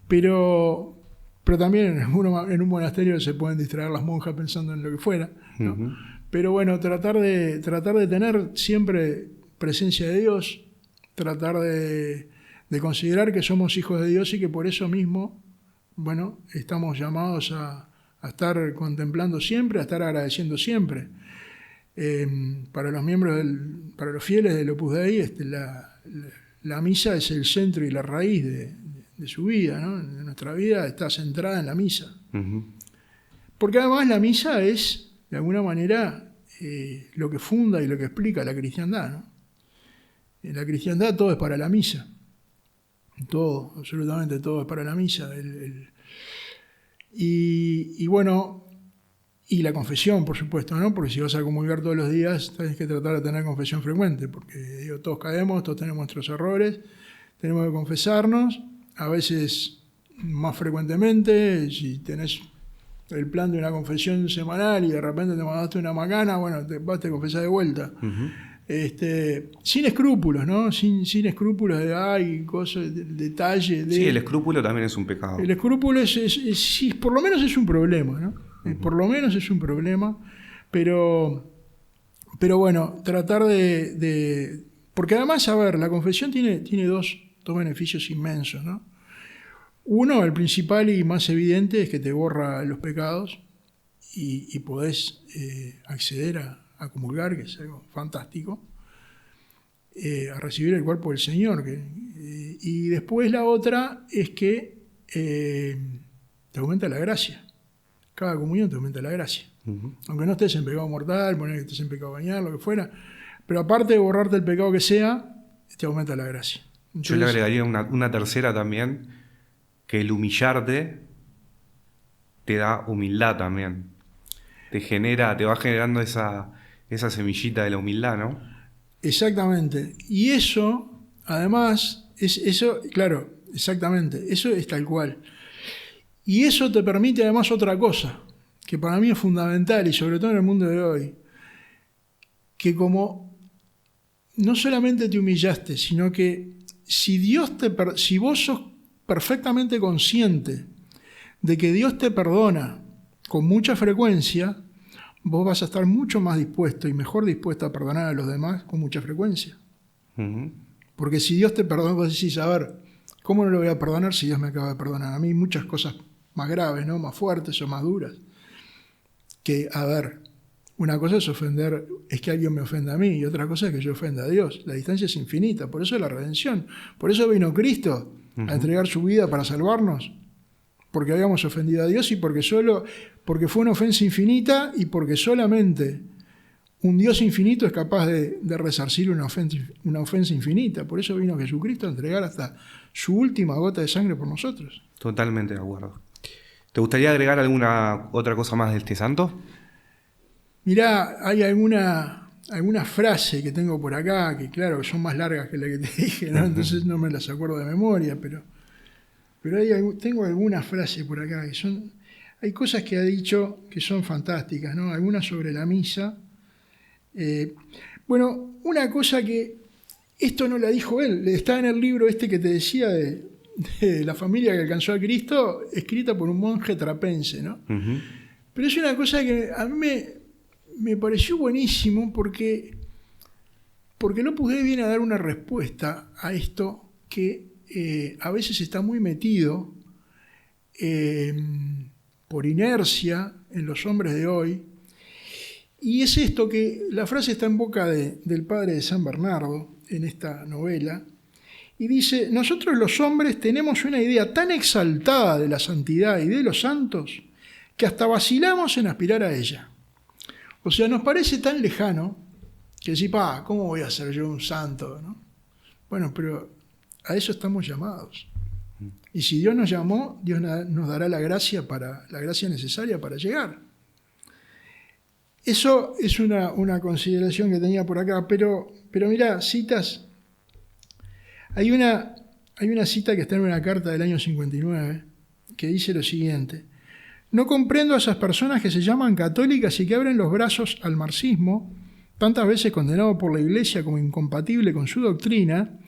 pero también en un monasterio se pueden distraer las monjas pensando en lo que fuera, ¿no? Pero tratar de tener siempre presencia de Dios, tratar de considerar que somos hijos de Dios y que por eso mismo, estamos llamados a estar contemplando siempre, a estar agradeciendo siempre. Para los fieles del Opus Dei, la misa es el centro y la raíz de su vida, ¿no? Nuestra vida está centrada en la misa. Porque además la misa es, de alguna manera, lo que funda y lo que explica la cristiandad, ¿no? En la cristiandad todo es para la misa. Todo, absolutamente todo es para la misa. Y la confesión, por supuesto, ¿no? Porque si vas a comulgar todos los días, tienes que tratar de tener confesión frecuente, porque todos caemos, todos tenemos nuestros errores, tenemos que confesarnos, a veces más frecuentemente. Si tenés el plan de una confesión semanal y de repente te mandaste una macana, te confesás de vuelta. Sin escrúpulos, ¿no? Sin escrúpulos de cosas, detalle. Sí, el escrúpulo también es un pecado. El escrúpulo sí, por lo menos es un problema, ¿no? Por lo menos es un problema, pero tratar de... Porque además, la confesión tiene dos beneficios inmensos, ¿no? Uno, el principal y más evidente, es que te borra los pecados y podés acceder a comulgar, que es algo fantástico, a recibir el cuerpo del Señor. Y después la otra es que te aumenta la gracia. Cada comunión te aumenta la gracia. Aunque no estés en pecado mortal, poner que estés en pecado bañal, lo que fuera, pero aparte de borrarte el pecado que sea, te aumenta la gracia. Entonces, yo le agregaría una tercera también, que el humillarte te da humildad también. Te va generando esa semillita de la humildad, ¿no? Exactamente. Y eso, además, claro, exactamente, eso es tal cual. Y eso te permite además otra cosa, que para mí es fundamental, y sobre todo en el mundo de hoy, que como no solamente te humillaste, sino que si vos sos perfectamente consciente de que Dios te perdona con mucha frecuencia, vos vas a estar mucho más dispuesto y mejor dispuesto a perdonar a los demás con mucha frecuencia. Porque si Dios te perdona, vos decís, ¿cómo no lo voy a perdonar si Dios me acaba de perdonar a mí? Muchas cosas más graves, ¿no? Más fuertes o más duras. Que, una cosa es que alguien me ofenda a mí, y otra cosa es que yo ofenda a Dios. La distancia es infinita, por eso es la redención. Por eso vino Cristo a entregar su vida para salvarnos, porque habíamos ofendido a Dios y porque fue una ofensa infinita y porque solamente un Dios infinito es capaz de resarcir una ofensa infinita. Por eso vino Jesucristo a entregar hasta su última gota de sangre por nosotros. Totalmente de acuerdo. ¿Te gustaría agregar alguna otra cosa más de este santo? Mirá, hay alguna frase que tengo por acá, que claro, son más largas que la que te dije, ¿no? Entonces no me las acuerdo de memoria, pero tengo algunas frases por acá que son... Hay cosas que ha dicho que son fantásticas, ¿no? Algunas sobre la misa. Bueno, una cosa que... Esto no la dijo él, está en el libro este que te decía de la familia que alcanzó a Cristo, escrita por un monje trapense, ¿no? Uh-huh. Pero es una cosa que a mí me pareció buenísimo porque no pude bien a dar una respuesta a esto que a veces está muy metido por inercia en los hombres de hoy. Y es esto que la frase está en boca del padre de San Bernardo en esta novela, y dice: nosotros los hombres tenemos una idea tan exaltada de la santidad y de los santos que hasta vacilamos en aspirar a ella. O sea, nos parece tan lejano que decir, ¿cómo voy a ser yo un santo? ¿No? Bueno, pero a eso estamos llamados. Y si Dios nos llamó, Dios nos dará la gracia necesaria para llegar. Eso es una consideración que tenía por acá, pero mirá, citas. Hay una cita que está en una carta del año 59 que dice lo siguiente: no comprendo a esas personas que se llaman católicas y que abren los brazos al marxismo, tantas veces condenado por la Iglesia como incompatible con su doctrina,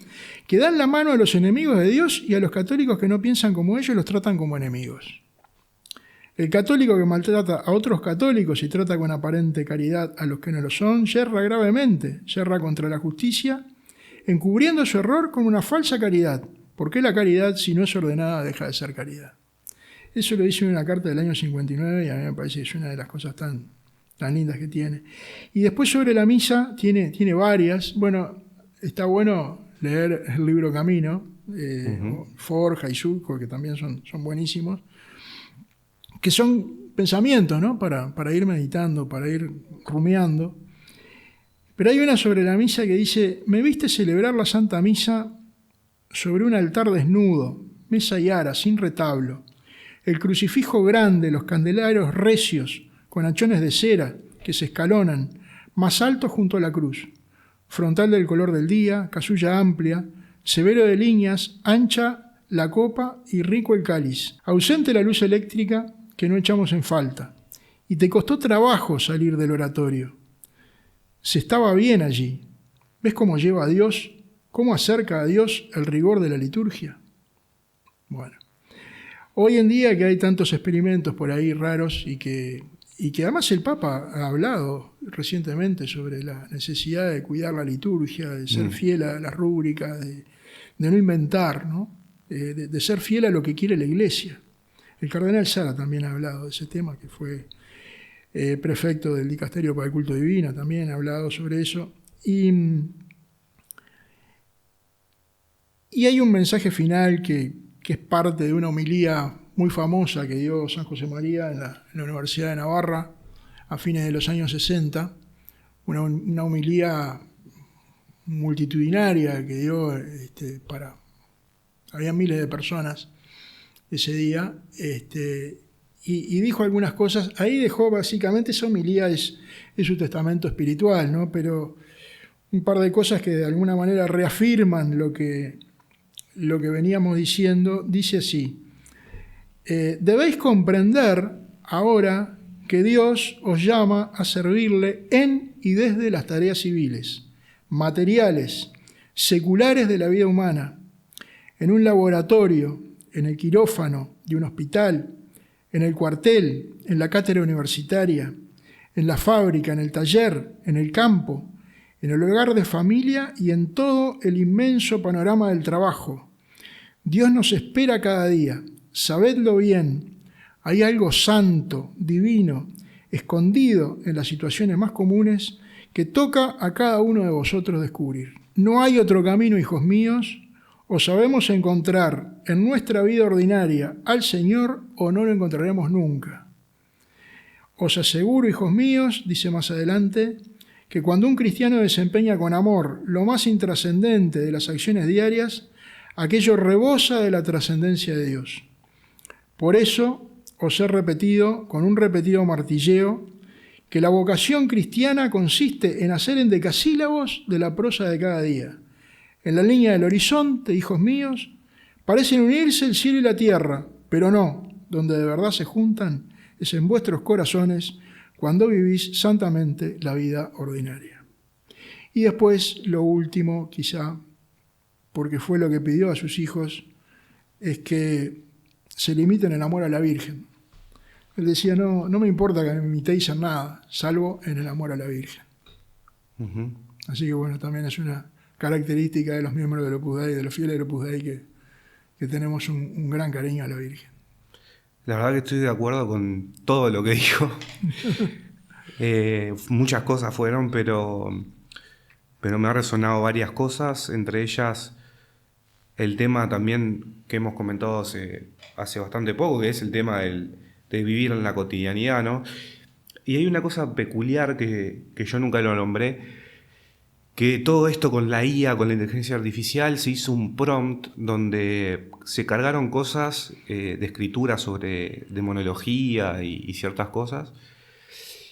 que dan la mano a los enemigos de Dios y a los católicos que no piensan como ellos los tratan como enemigos. El católico que maltrata a otros católicos y trata con aparente caridad a los que no lo son, yerra gravemente, yerra contra la justicia, encubriendo su error con una falsa caridad, porque la caridad, si no es ordenada, deja de ser caridad. Eso lo dice en una carta del año 59 y a mí me parece que es una de las cosas tan lindas que tiene. Y después sobre la misa tiene varias. Bueno, está bueno leer el libro Camino, Forja y Surco, que también son buenísimos, que son pensamientos, ¿no? Para ir meditando, para ir rumiando. Pero hay una sobre la misa que dice: me viste celebrar la Santa Misa sobre un altar desnudo, mesa y ara, sin retablo, el crucifijo grande, los candelabros recios, con hachones de cera que se escalonan, más altos junto a la cruz, frontal del color del día, casulla amplia, severo de líneas, ancha la copa y rico el cáliz, ausente la luz eléctrica que no echamos en falta, y te costó trabajo salir del oratorio. Se estaba bien allí. ¿Ves cómo lleva a Dios, cómo acerca a Dios el rigor de la liturgia? Bueno, hoy en día que hay tantos experimentos por ahí raros y que además el Papa ha hablado recientemente sobre la necesidad de cuidar la liturgia, de ser fiel a las rúbricas, de no inventar, ¿no? De ser fiel a lo que quiere la Iglesia. El cardenal Sara también ha hablado de ese tema, que fue prefecto del Dicasterio para el Culto Divino, también ha hablado sobre eso. Y hay un mensaje final que es parte de una homilía muy famosa que dio San José María en la Universidad de Navarra a fines de los años 60, una homilía multitudinaria que dio había miles de personas ese día, y dijo algunas cosas. Ahí dejó básicamente, esa homilía es su testamento espiritual, ¿no? Pero un par de cosas que de alguna manera reafirman lo que veníamos diciendo. Dice así: debéis comprender ahora que Dios os llama a servirle en y desde las tareas civiles, materiales, seculares de la vida humana, en un laboratorio, en el quirófano de un hospital, en el cuartel, en la cátedra universitaria, en la fábrica, en el taller, en el campo, en el hogar de familia y en todo el inmenso panorama del trabajo. Dios nos espera cada día. Sabedlo bien, hay algo santo, divino, escondido en las situaciones más comunes que toca a cada uno de vosotros descubrir. No hay otro camino, hijos míos, o sabemos encontrar en nuestra vida ordinaria al Señor o no lo encontraremos nunca. Os aseguro, hijos míos, dice más adelante, que cuando un cristiano desempeña con amor lo más intrascendente de las acciones diarias, aquello rebosa de la trascendencia de Dios. Por eso os he repetido, con un repetido martilleo, que la vocación cristiana consiste en hacer endecasílabos de la prosa de cada día. En la línea del horizonte, hijos míos, parecen unirse el cielo y la tierra, pero no, donde de verdad se juntan es en vuestros corazones cuando vivís santamente la vida ordinaria. Y después, lo último, quizá, porque fue lo que pidió a sus hijos, es que se limiten el amor a la Virgen. Él decía, no me importa que me imitéis en nada, salvo en el amor a la Virgen. Uh-huh. Así que bueno, también es una característica de los miembros del Opus Dei, de los fieles del Opus Dei, que tenemos un gran cariño a la Virgen. La verdad que estoy de acuerdo con todo lo que dijo. Muchas cosas fueron, pero me ha resonado varias cosas, entre ellas el tema también que hemos comentado hace bastante poco, que es el tema de vivir en la cotidianidad, ¿no? Y hay una cosa peculiar que yo nunca lo nombré, que todo esto con la IA, con la inteligencia artificial, se hizo un prompt donde se cargaron cosas de escritura sobre demonología y ciertas cosas.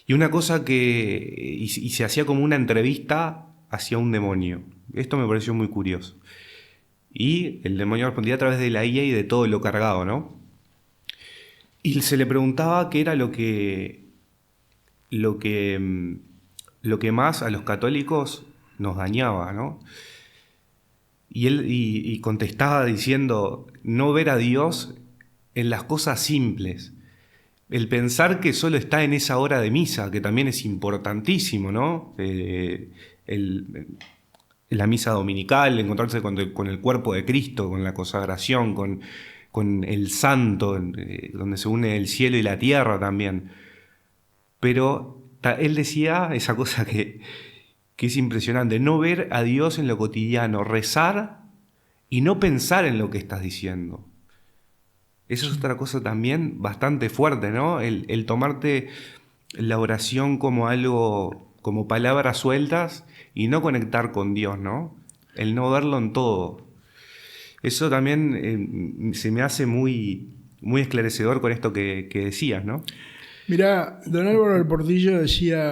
Y una cosa y se hacía como una entrevista hacia un demonio. Esto me pareció muy curioso. Y el demonio respondía a través de la IA y de todo lo cargado, ¿no? Y se le preguntaba qué era lo que más a los católicos nos dañaba, ¿no? Y él contestaba diciendo, no ver a Dios en las cosas simples. El pensar que solo está en esa hora de misa, que también es importantísimo, ¿no? La misa dominical, encontrarse con el cuerpo de Cristo, con la consagración, con el santo, donde se une el cielo y la tierra también. Pero él decía esa cosa que es impresionante, no ver a Dios en lo cotidiano, rezar y no pensar en lo que estás diciendo. Eso es otra cosa también bastante fuerte, ¿no? El tomarte la oración como algo, como palabras sueltas y no conectar con Dios, ¿no? El no verlo en todo. Eso también se me hace muy, muy esclarecedor con esto que decías, ¿no? Mirá, don Álvaro del Portillo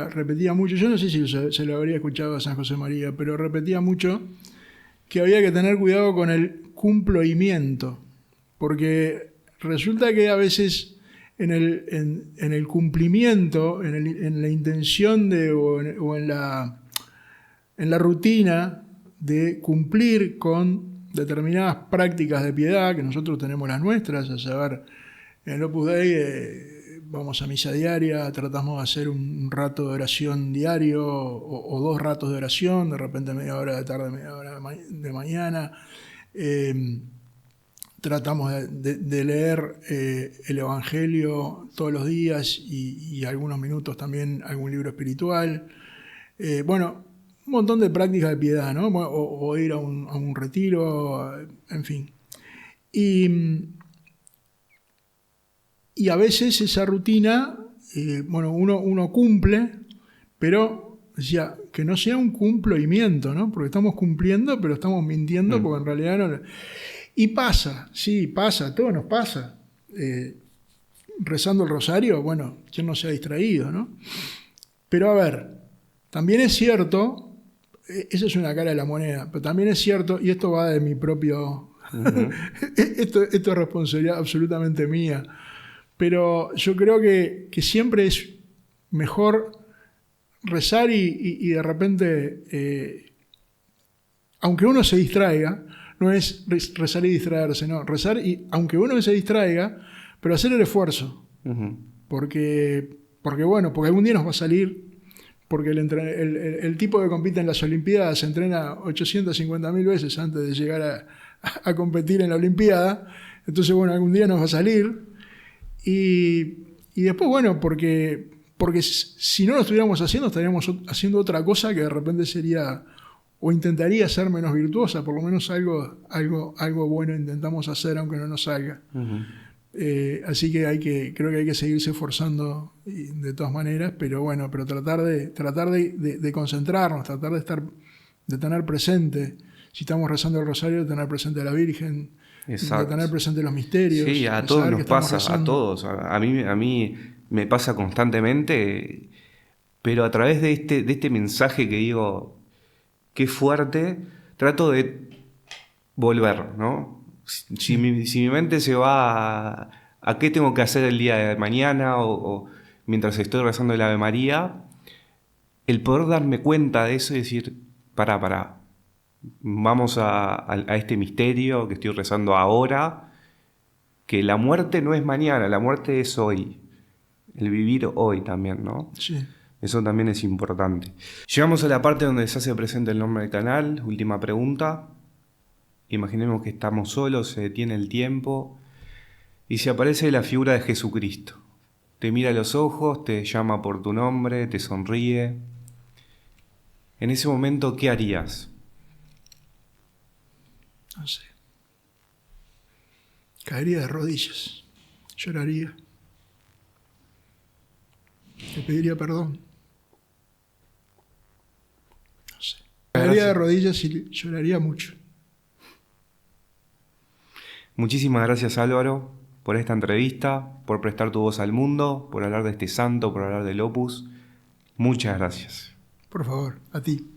repetía mucho, yo no sé si se lo habría escuchado a San José María, pero repetía mucho que había que tener cuidado con el cumplimiento, porque resulta que a veces en el cumplimiento, en la intención o en la rutina de cumplir con determinadas prácticas de piedad, que nosotros tenemos las nuestras, a saber, en el Opus Dei vamos a misa diaria, tratamos de hacer un rato de oración diario o 2 ratos de oración, de repente media hora de tarde, media hora de mañana. Tratamos de leer el Evangelio todos los días y algunos minutos también algún libro espiritual. Bueno, un montón de prácticas de piedad, ¿no? O ir a un retiro, en fin. Y a veces esa rutina, uno cumple, pero decía, que no sea un cumplimiento, ¿no? Porque estamos cumpliendo, pero estamos mintiendo, porque en realidad no. Y pasa, sí, pasa, todo nos pasa. Rezando el rosario, bueno, ¿quién no se ha distraído, no? Pero a ver, también es cierto, esa es una cara de la moneda, pero también es cierto, y esto va de mi propio... Uh-huh. esto es responsabilidad absolutamente mía. Pero yo creo que siempre es mejor rezar y de repente, aunque uno se distraiga, no es rezar y distraerse, no, rezar y aunque uno se distraiga, pero hacer el esfuerzo. Uh-huh. Porque algún día nos va a salir, porque el tipo que compite en las Olimpiadas se entrena 850.000 veces antes de llegar a competir en la Olimpiada, entonces algún día nos va a salir. Y después, porque si no lo estuviéramos haciendo, estaríamos haciendo otra cosa que de repente sería o intentaría ser menos virtuosa, por lo menos algo bueno intentamos hacer aunque no nos salga. Así que creo que hay que seguirse esforzando de todas maneras, pero bueno, pero tratar de concentrarnos, tratar de tener presente, si estamos rezando el rosario, de tener presente a la Virgen, Exacto. de tener presente los misterios. Sí, a todos nos pasa, a todos. A mí me pasa constantemente, pero a través de este mensaje que digo, qué fuerte, trato de volver, ¿no? Si mi mente se va a qué tengo que hacer el día de mañana o mientras estoy rezando el Ave María, el poder darme cuenta de eso y decir, pará, vamos a este misterio que estoy rezando ahora, que la muerte no es mañana, la muerte es hoy, el vivir hoy también, ¿no? Sí. Eso también es importante. Llegamos a la parte donde se hace presente el nombre del canal, última pregunta. Imaginemos que estamos solos, se detiene el tiempo y se aparece la figura de Jesucristo. Te mira a los ojos, te llama por tu nombre, te sonríe. En ese momento, ¿qué harías? No sé. Caería de rodillas, lloraría, le pediría perdón. No sé. Caería de rodillas y lloraría mucho. Muchísimas gracias, Álvaro, por esta entrevista, por prestar tu voz al mundo, por hablar de este santo, por hablar del Opus. Muchas gracias. Por favor, a ti.